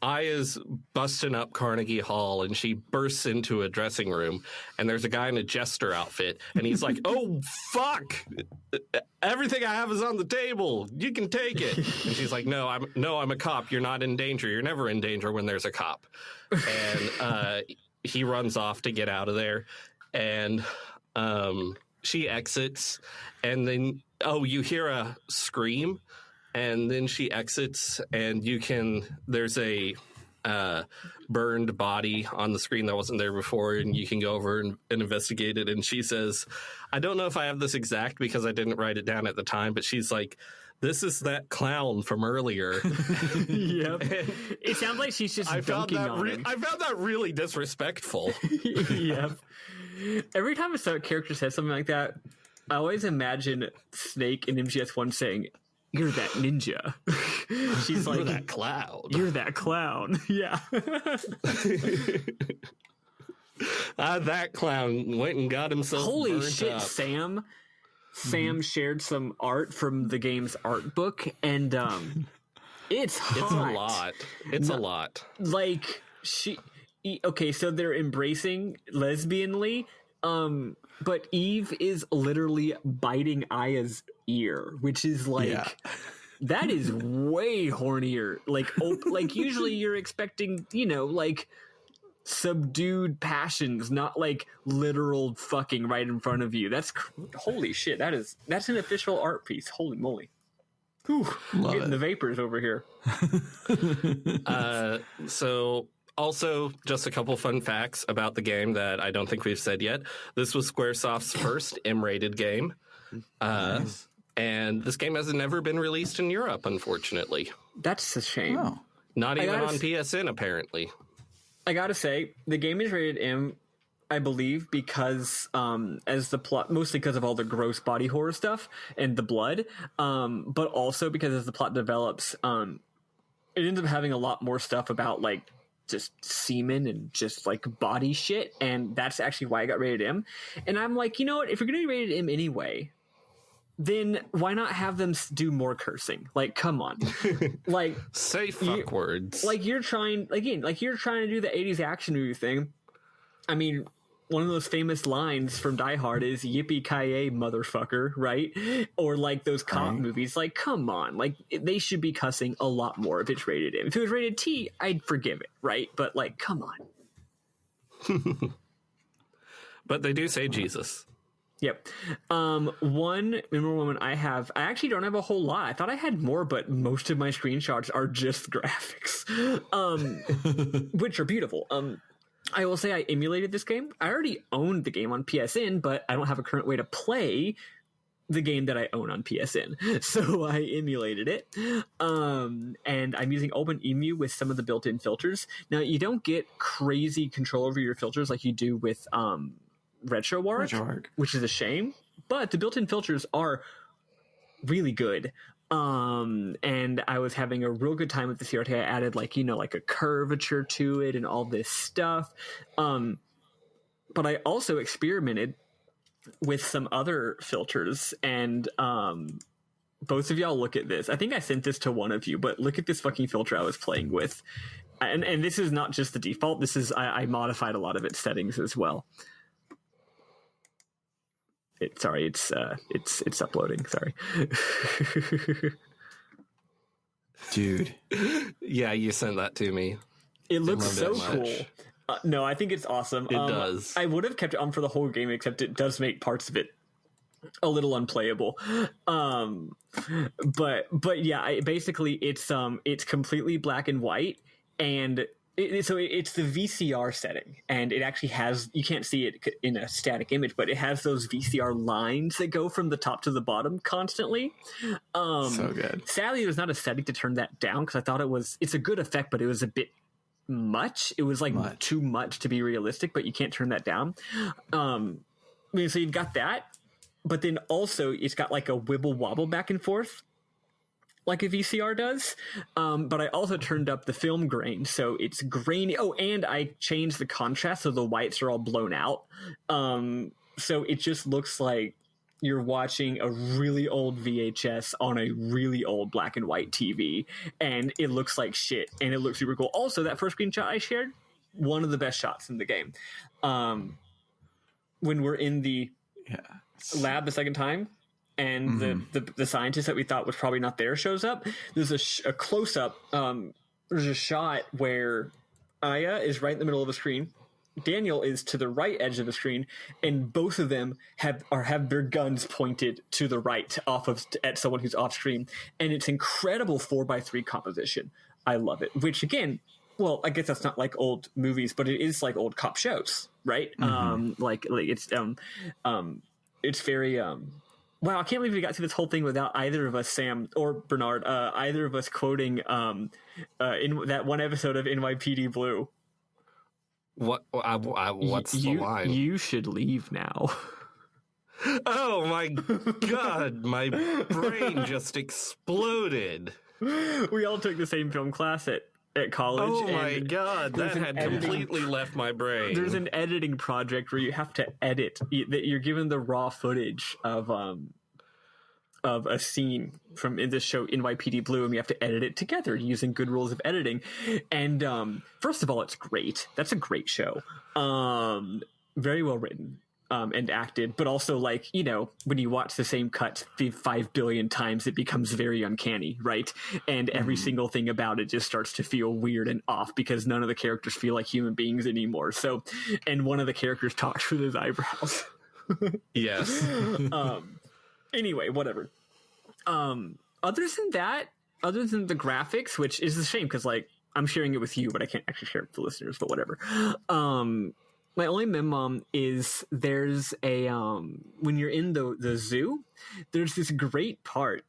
Aya's busting up Carnegie Hall and she bursts into a dressing room and there's a guy in a jester outfit and he's like, "Oh, fuck. Everything I have is on the table. You can take it." And she's like, No, I'm a cop. You're not in danger. You're never in danger when there's a cop." And he runs off to get out of there. And she exits and then, you hear a scream. And then she exits, and there's a burned body on the screen that wasn't there before, and you can go over and investigate it. And she says, I don't know if I have this exact because I didn't write it down at the time, but she's like, "This is that clown from earlier." Yep. It sounds like she's just dunking on him. I found that really disrespectful. Yep. Every time a character says something like that, I always imagine Snake in MGS1 saying, "You're that ninja." She's like, "You're that clown. You're that clown." Yeah. That clown went and got himself Holy burnt shit, up. Sam shared some art from the game's art book, and it's hot. It's a lot. Like, okay, so they're embracing lesbianly, but Eve is literally biting Aya's ear, which is like, that is way hornier. Like usually you're expecting, like subdued passions, not like literal fucking right in front of you. That's holy shit. That's an official art piece. Holy moly. Whew, getting the vapors over here. So also, just a couple fun facts about the game that I don't think we've said yet. This was Squaresoft's first M-rated game. Nice. And this game has never been released in Europe, unfortunately. That's a shame. Oh. Not even on PSN, apparently. I gotta say, the game is rated M, I believe, because as the plot, mostly because of all the gross body horror stuff and the blood, but also because as the plot develops, it ends up having a lot more stuff about like just semen and just like body shit, and that's actually why I got rated M. And I'm like, you know what? If you're gonna be rated M anyway, then why not have them do more cursing? Like, come on. Like, say fuck words. Like you're trying to do the 80s action movie thing. I mean, one of those famous lines from Die Hard is "Yippee-ki-yay, motherfucker," right? Or like those cop movies. Like, come on. Like, they should be cussing a lot more if it's rated M. If it was rated T, I'd forgive it, right? But like, come on. But they do say Jesus. Yep. One memorable moment I actually don't have a whole lot. I thought I had more, but most of my screenshots are just graphics, which are beautiful. I will say I emulated this game. I already owned the game on PSN, but I don't have a current way to play the game that I own on PSN. So I emulated it. And I'm using OpenEMU with some of the built-in filters. Now, you don't get crazy control over your filters like you do with RetroArch, which is a shame, but the built-in filters are really good. And I was having a real good time with the CRT. I added like a curvature to it and all this stuff. But I also experimented with some other filters, and both of y'all look at this. I think I sent this to one of you, but look at this fucking filter I was playing with. And this is not just the default. This is, I modified a lot of its settings as well. It's uploading. Sorry. Dude. Yeah, you sent that to me. It looks so cool. No, I think it's awesome. It does. I would have kept it on for the whole game, except it does make parts of it a little unplayable. But yeah, basically it's completely black and white, and so it's the VCR setting, and it actually has, you can't see it in a static image, but it has those VCR lines that go from the top to the bottom constantly. So good. Sadly, there's not a setting to turn that down, because I thought it's a good effect, but it was a bit much. It was like too much to be realistic, but you can't turn that down. So you've got that, but then also it's got like a wibble wobble back and forth like a VCR does. But I also turned up the film grain, so it's grainy. Oh, and I changed the contrast so the whites are all blown out. So it just looks like you're watching a really old VHS on a really old black and white TV, and it looks like shit, and it looks super cool. Also, that first screenshot I shared, one of the best shots in the game. When we're in the lab the second time, and the scientist that we thought was probably not there shows up, there's a close-up. There's a shot where Aya is right in the middle of the screen, Daniel is to the right edge of the screen, and both of them have their guns pointed to the right at someone who's off screen, and it's incredible 4:3 composition. I love it. Which again, well, I guess that's not like old movies, but it is like old cop shows, right? Like it's very wow, I can't believe we got through this whole thing without either of us, Sam or Bernard, either of us quoting in that one episode of NYPD Blue. What's the line? You should leave now. Oh my god, my brain just exploded. We all took the same film class at college. Oh my god, that had completely left my brain. There's an editing project where you have to edit. You're given the raw footage of a scene from in this show NYPD Blue, and we have to edit it together using good rules of editing. And first of all, it's great. That's a great show. Very well written. And acted, but also, like, you know, when you watch the same cut 5 billion times, it becomes very uncanny, right? And every single thing about it just starts to feel weird and off because none of the characters feel like human beings anymore. So, and one of the characters talks with his eyebrows. Yes. Anyway, whatever. Other than the graphics, which is a shame because, like, I'm sharing it with you, but I can't actually share it with the listeners, but whatever. My only mem is there's a when you're in the zoo, there's this great part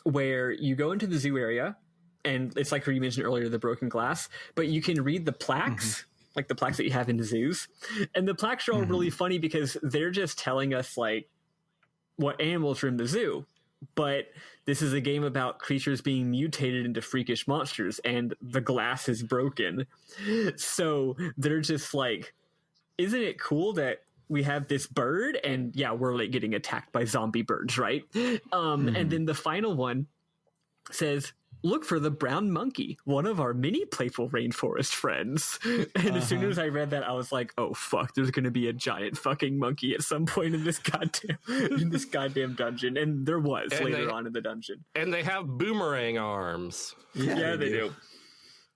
where you go into the zoo area, and it's like where you mentioned earlier, the broken glass, but you can read the plaques, like the plaques that you have in the zoos, and the plaques are all really funny because they're just telling us like what animals are in the zoo. But this is a game about creatures being mutated into freakish monsters, and the glass is broken. So they're just like, isn't it cool that we have this bird and yeah, we're like getting attacked by zombie birds, right? And then the final one says, look for the brown monkey, one of our mini playful rainforest friends. And as soon as I read that, I was like, oh fuck, there's going to be a giant fucking monkey at some point in this goddamn dungeon. And there was later on in the dungeon. And they have boomerang arms. Yeah, they do.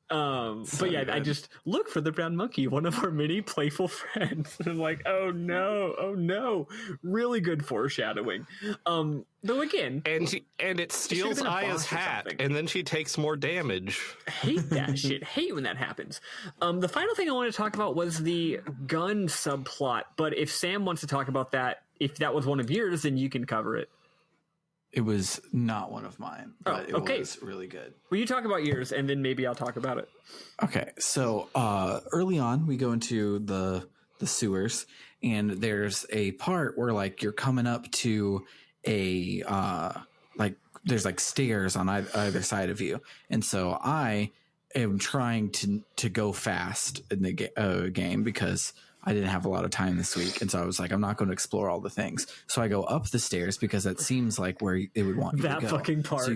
But yeah, good. I just look for the brown monkey, one of our many playful friends. And I'm like, oh no, really good foreshadowing. Though again, and it steals Aya's hat, and then she takes more damage. Hate that shit. Hate when that happens. The final thing I wanted to talk about was the gun subplot. But if Sam wants to talk about that, if that was one of yours, then you can cover it. It was not one of mine, but it was really good. Well, you talk about yours, and then maybe I'll talk about it. Okay, so early on, we go into the sewers, and there's a part where like you're coming up to a like there's like stairs on either side of you, and so I am trying to go fast in the game because I didn't have a lot of time this week, and so I was like, I'm not going to explore all the things. So I go up the stairs because that seems like where it would want you to go. That fucking part. So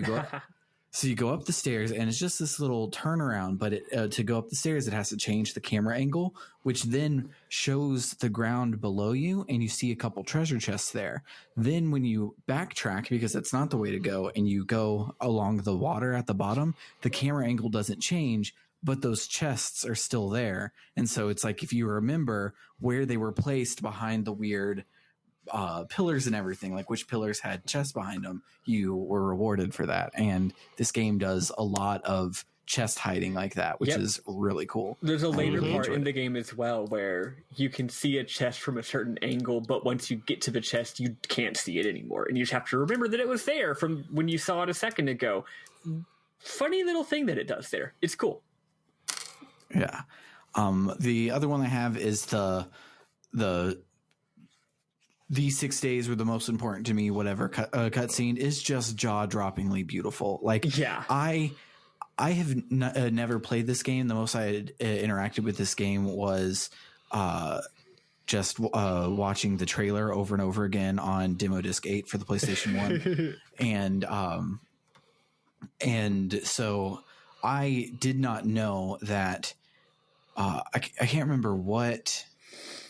So you go up the stairs, and it's just this little turnaround. But to go up the stairs, it has to change the camera angle, which then shows the ground below you, and you see a couple treasure chests there. Then when you backtrack, because that's not the way to go, and you go along the water at the bottom, the camera angle doesn't change, but those chests are still there. And so it's like, if you remember where they were placed behind the weird pillars and everything, like which pillars had chests behind them, you were rewarded for that. And this game does a lot of chest hiding like that, which is really cool. There's a later part in the game as well where you can see a chest from a certain angle, but once you get to the chest, you can't see it anymore, and you just have to remember that it was there from when you saw it a second ago. Funny little thing that it does there. It's cool. Yeah. The other one I have is these 6 days were the most important to me. Whatever cutscene is just jaw-droppingly beautiful. Like, yeah, I have never played this game. The most I had interacted with this game was just watching the trailer over and over again on Demo Disc 8 for the PlayStation 1. And so I did not know that. I can't remember what.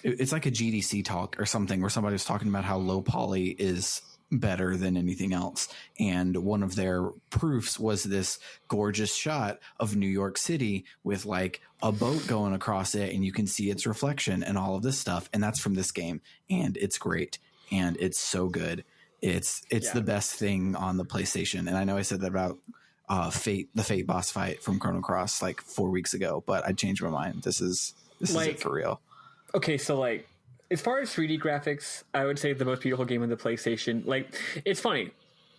It's like a GDC talk or something where somebody was talking about how low poly is better than anything else. And one of their proofs was this gorgeous shot of New York City with like a boat going across it, and you can see its reflection and all of this stuff. And that's from this game. And it's great. And it's so good. It's the best thing on the PlayStation. And I know I said that about the Fate boss fight from Chrono Cross like 4 weeks ago, but I changed my mind. This is it for real. Okay, so like as far as 3D graphics, I would say the most beautiful game on the PlayStation. Like, it's funny,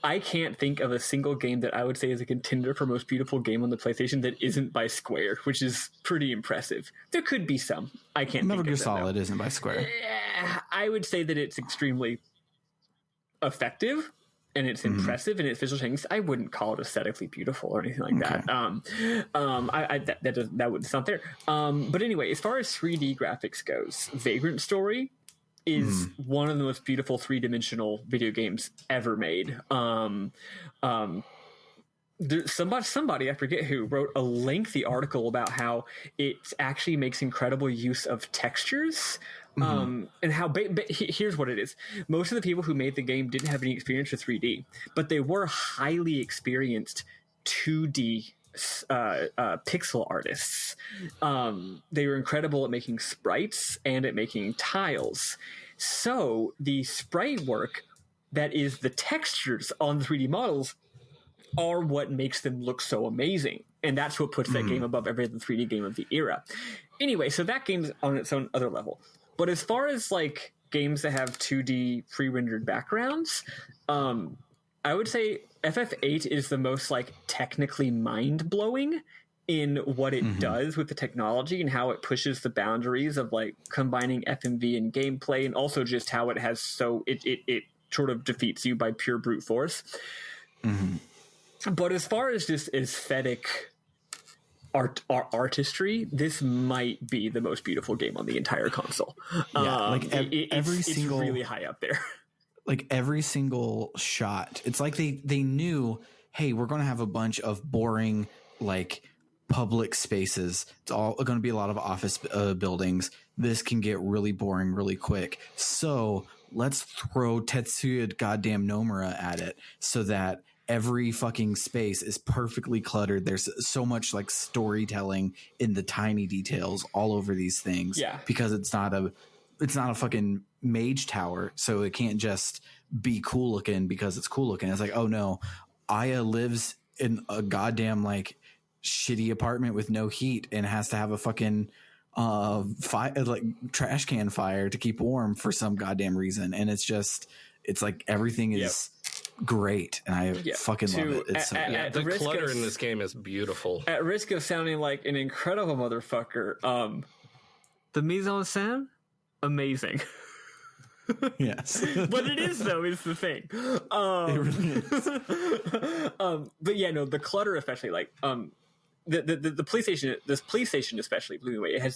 I can't think of a single game that I would say is a contender for most beautiful game on the PlayStation that isn't by Square, which is pretty impressive. There could be some. I can't. Metal Gear Solid isn't by Square. I would say that it's extremely effective. And it's impressive in its visual things. I wouldn't call it aesthetically beautiful or anything like that. That wouldn't not there. But anyway, as far as 3D graphics goes, Vagrant Story is one of the most beautiful 3-dimensional video games ever made. Somebody, I forget who, wrote a lengthy article about how it actually makes incredible use of textures. And how here's what it is. Most of the people who made the game didn't have any experience with 3D, but they were highly experienced 2D pixel artists. They were incredible at making sprites and at making tiles. So the sprite work that is the textures on the 3D models are what makes them look so amazing. And that's what puts that game above every other 3D game of the era. Anyway, so that game's on its own other level. But as far as like games that have 2D pre-rendered backgrounds, I would say FF8 is the most like technically mind-blowing in what it does with the technology and how it pushes the boundaries of like combining FMV and gameplay, and also just how it has it sort of defeats you by pure brute force. But as far as just aesthetic artistry, this might be the most beautiful game on the entire console. It's really high up there. Like every single shot, it's like they knew, hey, we're going to have a bunch of boring like public spaces. It's all going to be a lot of office buildings. This can get really boring really quick. So let's throw Tetsuya goddamn Nomura at it so that every fucking space is perfectly cluttered. There's so much like storytelling in the tiny details all over these things. Yeah. Because it's not a fucking mage tower. So it can't just be cool looking because it's cool looking. It's like, oh no, Aya lives in a goddamn like shitty apartment with no heat and has to have a fucking fire, like trash can fire to keep warm for some goddamn reason. And it's like everything is great, and I fucking love it. It's the clutter in this game is beautiful. At risk of sounding like an incredible motherfucker, the mise en scène, amazing. Yes. But it is though, is the thing. It really is. But yeah, no, the clutter especially, like the PlayStation, this PlayStation especially blew me away. It has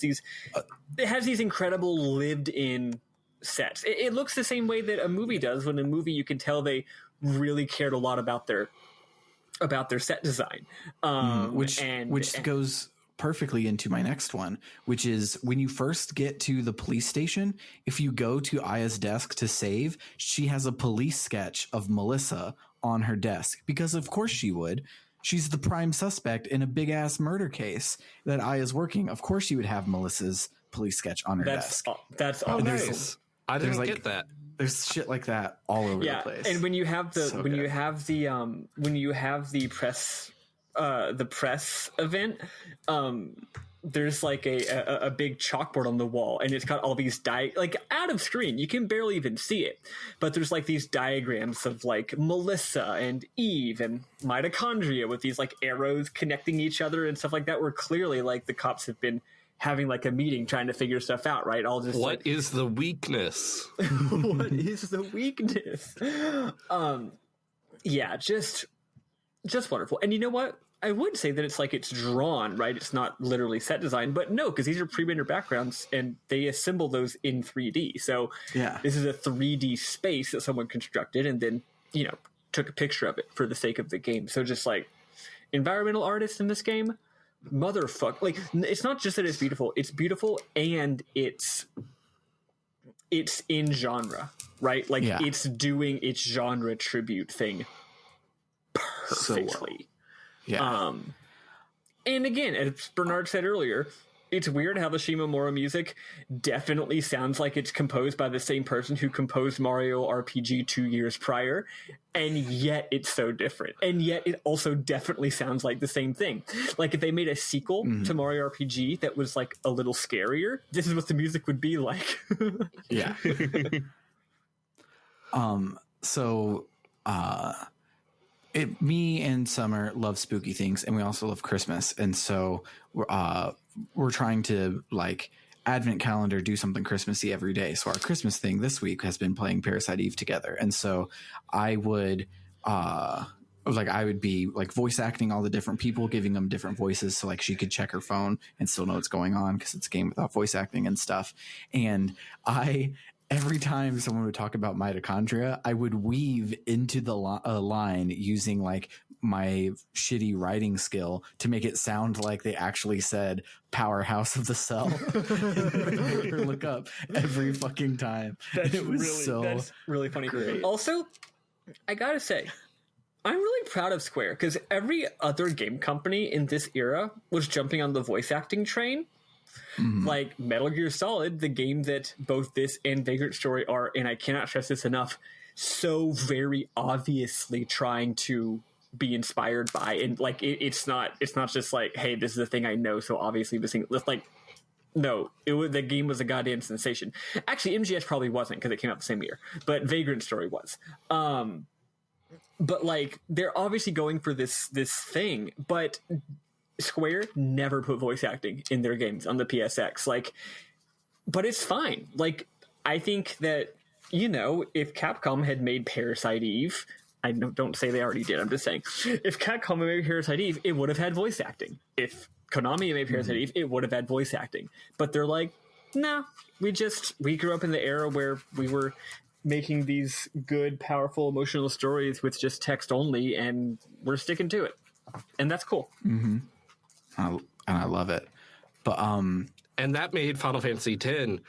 these incredible lived in sets. It looks the same way that a movie does. When a movie, you can tell they really cared a lot about their about their set design, which goes perfectly into my next one, which is when you first get to the police station, if you go to Aya's desk to save, she has a police sketch of Melissa on her desk, because of course she would. She's the prime suspect in a big ass murder case that Aya's working. Of course she would have Melissa's police sketch on her desk. That's all. Nice. I didn't get that. There's shit like that all over the place. And when you have the press event, there's like a big chalkboard on the wall, and it's got all these like out of screen, you can barely even see it, but there's like these diagrams of like Melissa and Eve and mitochondria with these like arrows connecting each other and stuff like that, where clearly like the cops have been having like a meeting trying to figure stuff out, right? What is the weakness? What is the weakness? Yeah, just wonderful. And you know what? I would say that it's drawn, right? It's not literally set design, but no, because these are pre-rendered backgrounds and they assemble those in 3D. So this is a 3D space that someone constructed and then, took a picture of it for the sake of the game. So just like environmental artists in this game, motherfucker. Like, it's not just that it's beautiful and it's in genre, right? Like it's doing its genre tribute thing perfectly. So well. Yeah. And again, as Bernard said earlier, it's weird how the Shimomura music definitely sounds like it's composed by the same person who composed Mario RPG 2 years prior, and yet it's so different. And yet it also definitely sounds like the same thing. Like if they made a sequel to Mario RPG that was like a little scarier, this is what the music would be like. Yeah. Me and Summer love spooky things, and we also love Christmas, and so we're trying to like advent calendar do something Christmassy every day. So our Christmas thing this week has been playing Parasite Eve together, and so I would be like voice acting all the different people, giving them different voices, so like she could check her phone and still know what's going on because it's a game without voice acting and stuff. And every time someone would talk about mitochondria, I would weave into the line using like my shitty writing skill to make it sound like they actually said powerhouse of the cell. Or look up every fucking time. That's really funny. Great. Also, I gotta say, I'm really proud of Square because every other game company in this era was jumping on the voice acting train. Like Metal Gear Solid, the game that both this and Vagrant Story are, and I cannot stress this enough, so very obviously trying to be inspired by, and like it's not just like, hey, this is the thing I know, so obviously this thing, like, no, the game was a goddamn sensation. Actually, MGS probably wasn't because it came out the same year, but Vagrant Story was. But like they're obviously going for this thing, but Square never put voice acting in their games on the PSX, like, but it's fine. Like, I think that, if Capcom had made Parasite Eve, I don't say they already did, I'm just saying, if Capcom had made Parasite Eve, it would have had voice acting. If Konami had made Parasite Eve, it would have had voice acting. But they're like, nah, we grew up in the era where we were making these good, powerful, emotional stories with just text only, and we're sticking to it. And that's cool. Mm-hmm. And I love it. But and that made Final Fantasy X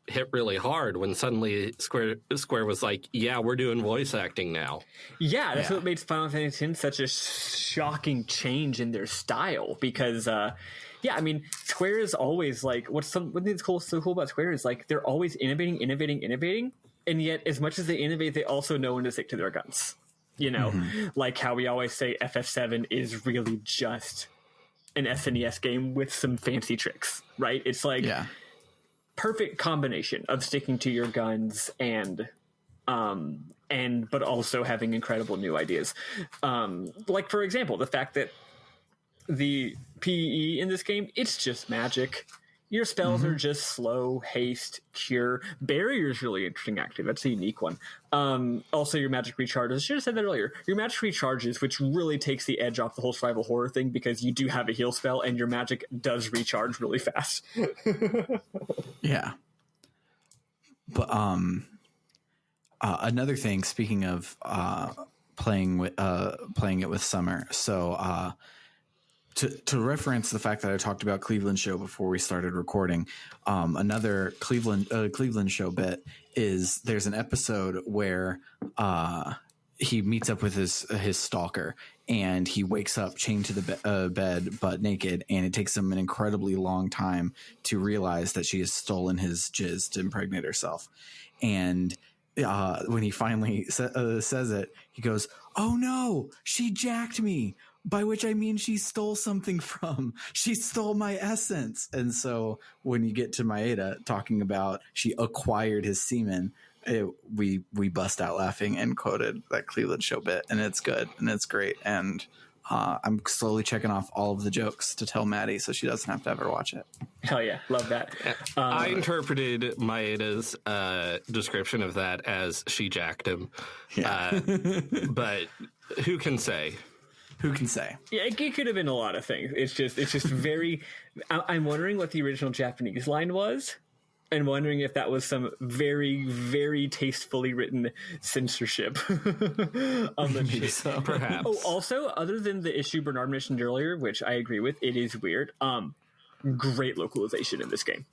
hit really hard when suddenly Square was like, yeah, we're doing voice acting now. Yeah, that's what made Final Fantasy X such a shocking change in their style, because I mean, Square is always like, what's so cool about Square is like they're always innovating, and yet as much as they innovate, they also know when to stick to their guns. Like how we always say FF7 is really just an SNES game with some fancy tricks, right? It's like perfect combination of sticking to your guns and but also having incredible new ideas. Like, for example, the fact that the PE in this game, it's just magic. Your spells are just slow, haste, cure. Barrier's really interesting, actually. That's a unique one. Also, your magic recharges. I should have said that earlier. Your magic recharges, which really takes the edge off the whole survival horror thing, because you do have a heal spell, and your magic does recharge really fast. Yeah. But another thing, speaking of playing it with Summer. So to reference the fact that I talked about Cleveland show before we started recording, another Cleveland show bit is there's an episode where he meets up with his stalker, and he wakes up chained to the bed butt naked, and it takes him an incredibly long time to realize that she has stolen his jizz to impregnate herself. And when he finally says it, he goes, "Oh no, she jacked me," by which I mean she stole something she stole my essence. And so when you get to Maeda talking about she acquired his semen, we bust out laughing and quoted that Cleveland show bit, and it's good and it's great. And I'm slowly checking off all of the jokes to tell Maddy so she doesn't have to ever watch it. Hell yeah, love that. I interpreted Maeda's description of that as she jacked him. Yeah. But who can say? Who can say? Yeah, it could have been a lot of things. It's just very. I'm wondering what the original Japanese line was, and wondering if that was some very, very tastefully written censorship on the shit. So, perhaps. Oh, also, other than the issue Bernard mentioned earlier, which I agree with, it is weird. Great localization in this game.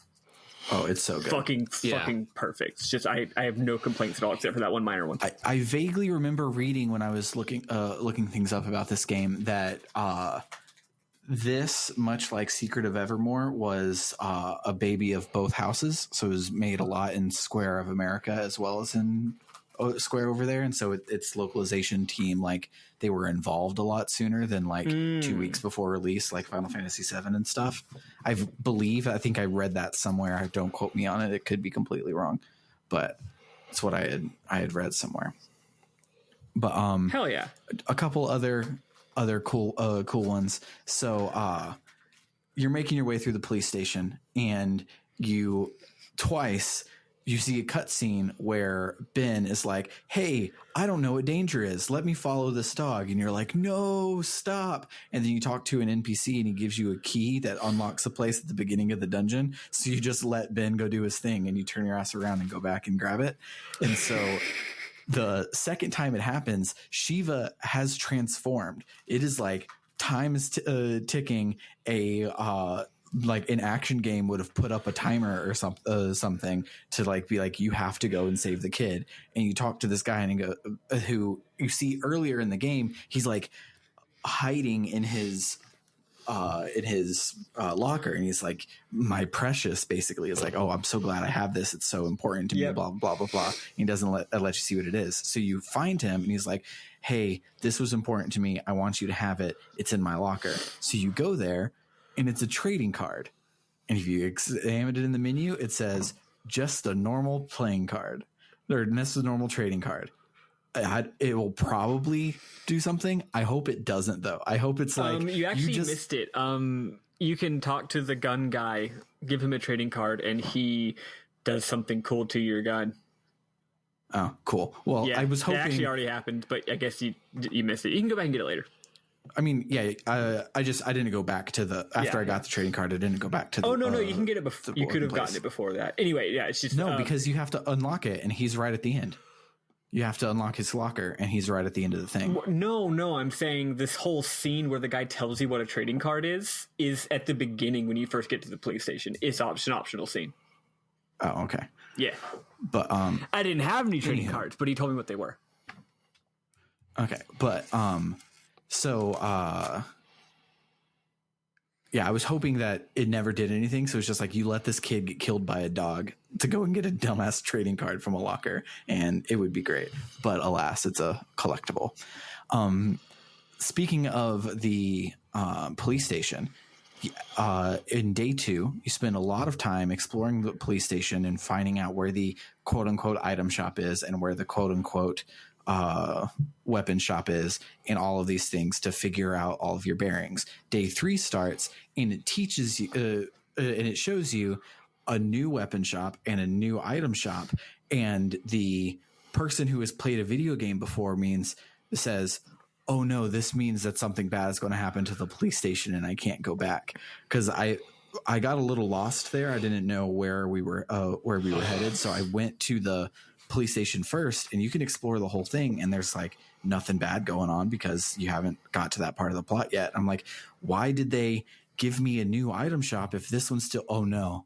Oh, it's so good. Fucking perfect. It's just I have no complaints at all except for that one minor one. I vaguely remember reading when I was looking things up about this game that this, much like Secret of Evermore, was a baby of both houses. So it was made a lot in Square of America as well as in Square over there. And so its localization team, like, they were involved a lot sooner than 2 weeks before release, like Final Fantasy VII and stuff. I think I read that somewhere. Don't quote me on it. It could be completely wrong, but it's what I had read somewhere. But hell yeah, a couple other cool ones. So you're making your way through the police station, and you see a cutscene where Ben is like, "Hey, I don't know what danger is. Let me follow this dog." And you're like, "No, stop." And then you talk to an NPC, and he gives you a key that unlocks a place at the beginning of the dungeon. So you just let Ben go do his thing, and you turn your ass around and go back and grab it. And so the second time it happens, Shiva has transformed. It is like time is ticking. Like an action game would have put up a timer or something to be like, you have to go and save the kid. And you talk to this guy and who you see earlier in the game, he's like hiding in his locker, and he's like, "My precious," basically. It's like, "Oh, I'm so glad I have this. It's so important to me." Blah blah blah blah. And he doesn't let you see what it is. So you find him, and he's like, "Hey, this was important to me. I want you to have it. It's in my locker." So you go there, and it's a trading card. And if you examine it in the menu, it says just a normal playing card, or just a normal trading card. It will probably do something. I hope it doesn't, though. I hope it's like you actually missed it. You can talk to the gun guy, give him a trading card, and he does something cool to your gun. Oh, cool. Well, yeah, I was hoping it actually already happened, but I guess you missed it. You can go back and get it later. I mean, yeah, I didn't go back to after I got the trading card. I didn't go back to the. Oh no, you can get it before. You could have gotten it before that. Anyway, yeah, it's just because you have to unlock it, and he's right at the end. You have to unlock his locker, and he's right at the end of the thing. No, I'm saying this whole scene where the guy tells you what a trading card is at the beginning when you first get to the police station. It's an optional scene. Oh, okay. Yeah, but I didn't have any trading cards, but he told me what they were. Okay, but so yeah, I was hoping that it never did anything. So it's just like, you let this kid get killed by a dog to go and get a dumbass trading card from a locker, and it would be great. But alas, it's a collectible. Speaking of the police station, in day 2, you spend a lot of time exploring the police station and finding out where the quote unquote item shop is and where the quote unquote weapon shop is, and all of these things to figure out all of your bearings. Day 3 starts, and it teaches you and it shows you a new weapon shop and a new item shop, and the person who has played a video game before says, "Oh no, this means that something bad is going to happen to the police station and I can't go back." Because I got a little lost there. I didn't know where we were headed, so I went to the police station first, and you can explore the whole thing, and there's like nothing bad going on because you haven't got to that part of the plot yet. I'm like, why did they give me a new item shop if this one's still, oh no,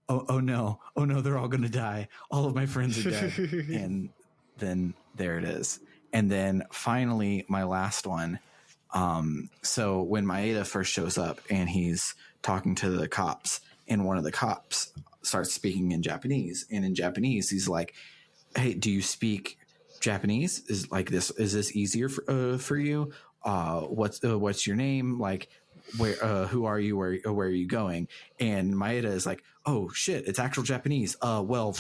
they're all gonna die, all of my friends are dead. And then there it is. And then finally my last one, so when Maeda first shows up and he's talking to the cops, and one of the cops starts speaking in Japanese, and in Japanese he's like, hey, do you speak Japanese? Is this easier for you? What's your name? Like, where, who are you? Where are you going? And Maeda is like, oh shit, it's actual Japanese. Well,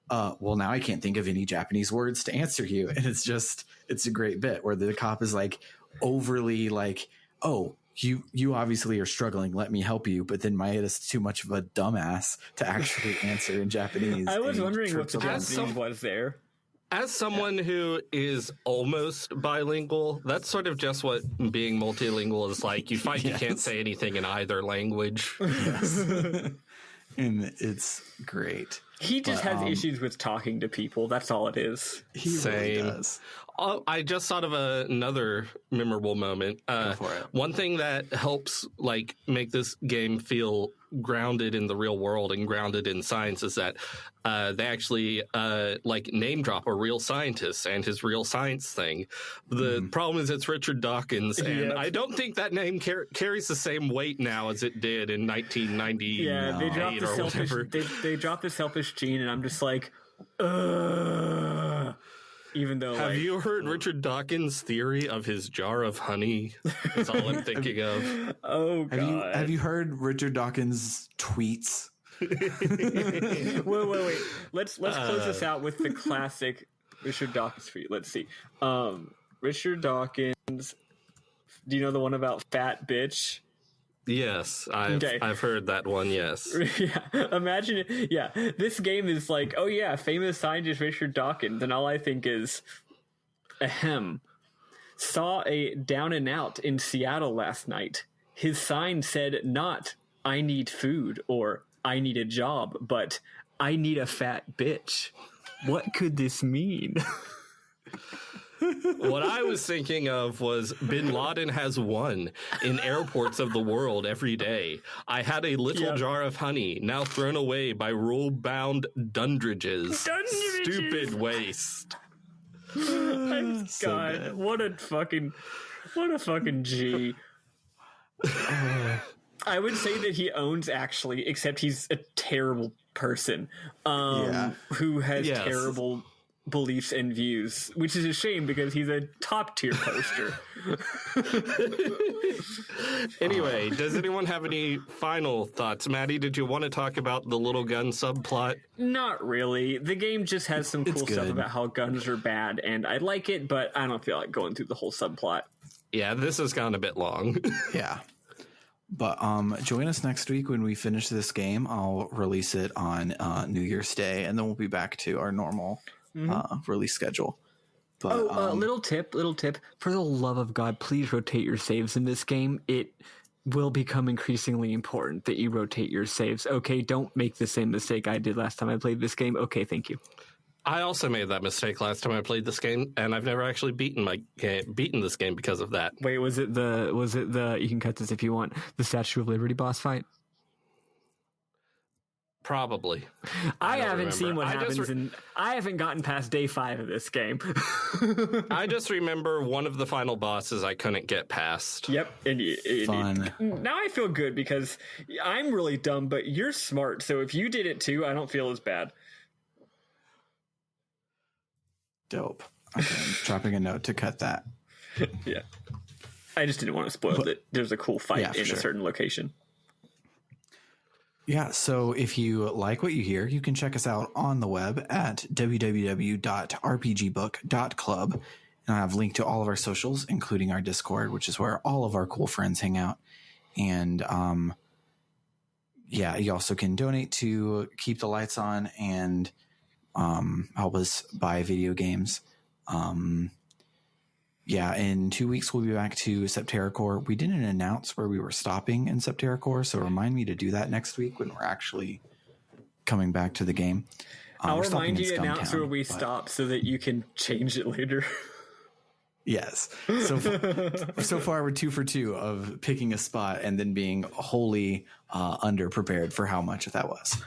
now I can't think of any Japanese words to answer you. And it's a great bit where the cop is like overly like, oh, you obviously are struggling, let me help you. But then Maeda's too much of a dumbass to actually answer in Japanese. I was wondering what the Japanese was there. As someone who is almost bilingual, that's sort of just what being multilingual is like. You find you can't say anything in either language. Yes. And it's great. He just has issues with talking to people. That's all it is. He really does. I just thought of another memorable moment. One thing that helps like make this game feel grounded in the real world and grounded in science is that they actually like name drop a real scientist and his real science thing. The problem is it's Richard Dawkins, and I don't think that name carries the same weight now as it did in 1990. Yeah, they dropped the selfish. They dropped the selfish gene, and I'm just like, even though, have you heard Richard Dawkins' theory of his jar of honey? That's all I'm thinking of. Oh God! Have you heard Richard Dawkins' tweets? Wait. Let's close this out with the classic Richard Dawkins tweet. Let's see. Richard Dawkins. Do you know the one about fat bitch? Yes, I've heard that one, yes. Yeah, imagine it. Yeah, this game is like, oh yeah, famous scientist Richard Dawkins, and all I think is, ahem. Saw a Down and Out in Seattle last night. His sign said not, I need food, or I need a job, but I need a fat bitch. What could this mean? What I was thinking of was Bin Laden has won in airports of the world every day. I had a little jar of honey, now thrown away by rule-bound Dundridges. Stupid waste. God, so what a fucking G. I would say that he owns actually, except he's a terrible person who has terrible beliefs and views, which is a shame because he's a top tier poster. Anyway, does anyone have any final thoughts? Maddie, did you want to talk about the little gun subplot? Not really. The game just has some cool stuff about how guns are bad, and I like it, but I don't feel like going through the whole subplot. Yeah, this has gone a bit long. Yeah. But join us next week when we finish this game. I'll release it on New Year's Day, and then we'll be back to our normal release schedule. But, little tip. For the love of God, please rotate your saves in this game. It will become increasingly important that you rotate your saves. Okay, don't make the same mistake I did last time I played this game. Okay, thank you. I also made that mistake last time I played this game, and I've never actually beaten this game because of that. Wait, was it the you can cut this if you want, the Statue of Liberty boss fight? Probably. I haven't seen what happens, and I haven't gotten past day 5 of this game. I just remember one of the final bosses I couldn't get past. Yep. Fun. Now I feel good because I'm really dumb, but you're smart. So if you did it too, I don't feel as bad. Dope. Okay, I'm dropping a note to cut that. Yeah. I just didn't want to spoil it. There's a cool fight in a certain location. Yeah, so if you like what you hear, you can check us out on the web at www.rpgbook.club. And I have a link to all of our socials, including our Discord, which is where all of our cool friends hang out. And you also can donate to keep the lights on and help us buy video games. In 2 weeks, we'll be back to Septerracore. We didn't announce where we were stopping in Septerracore, so remind me to do that next week when we're actually coming back to the game. I'll remind you to announce where we stop so that you can change it later. Yes. So far, we're 2 for 2 of picking a spot and then being wholly underprepared for how much that was.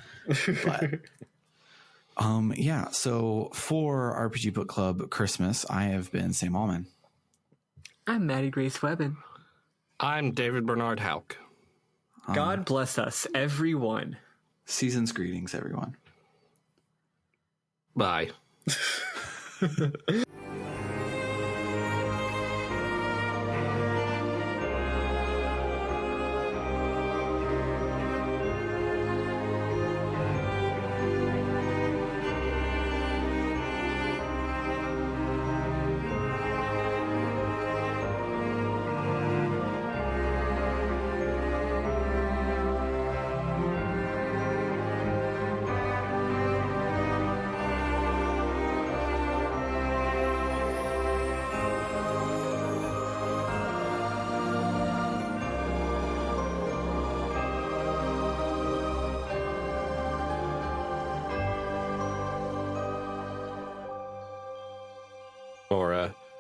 But yeah. So for RPG Book Club Christmas, I have been Sam Allman. I'm Maddy Grace Webben. I'm David Bernard Houck. God bless us, everyone. Season's greetings, everyone. Bye.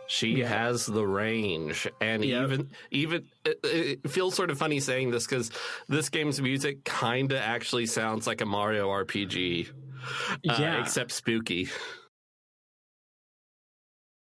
She has the range, and even it feels sort of funny saying this because this game's music kind of actually sounds like a Mario RPG, except spooky.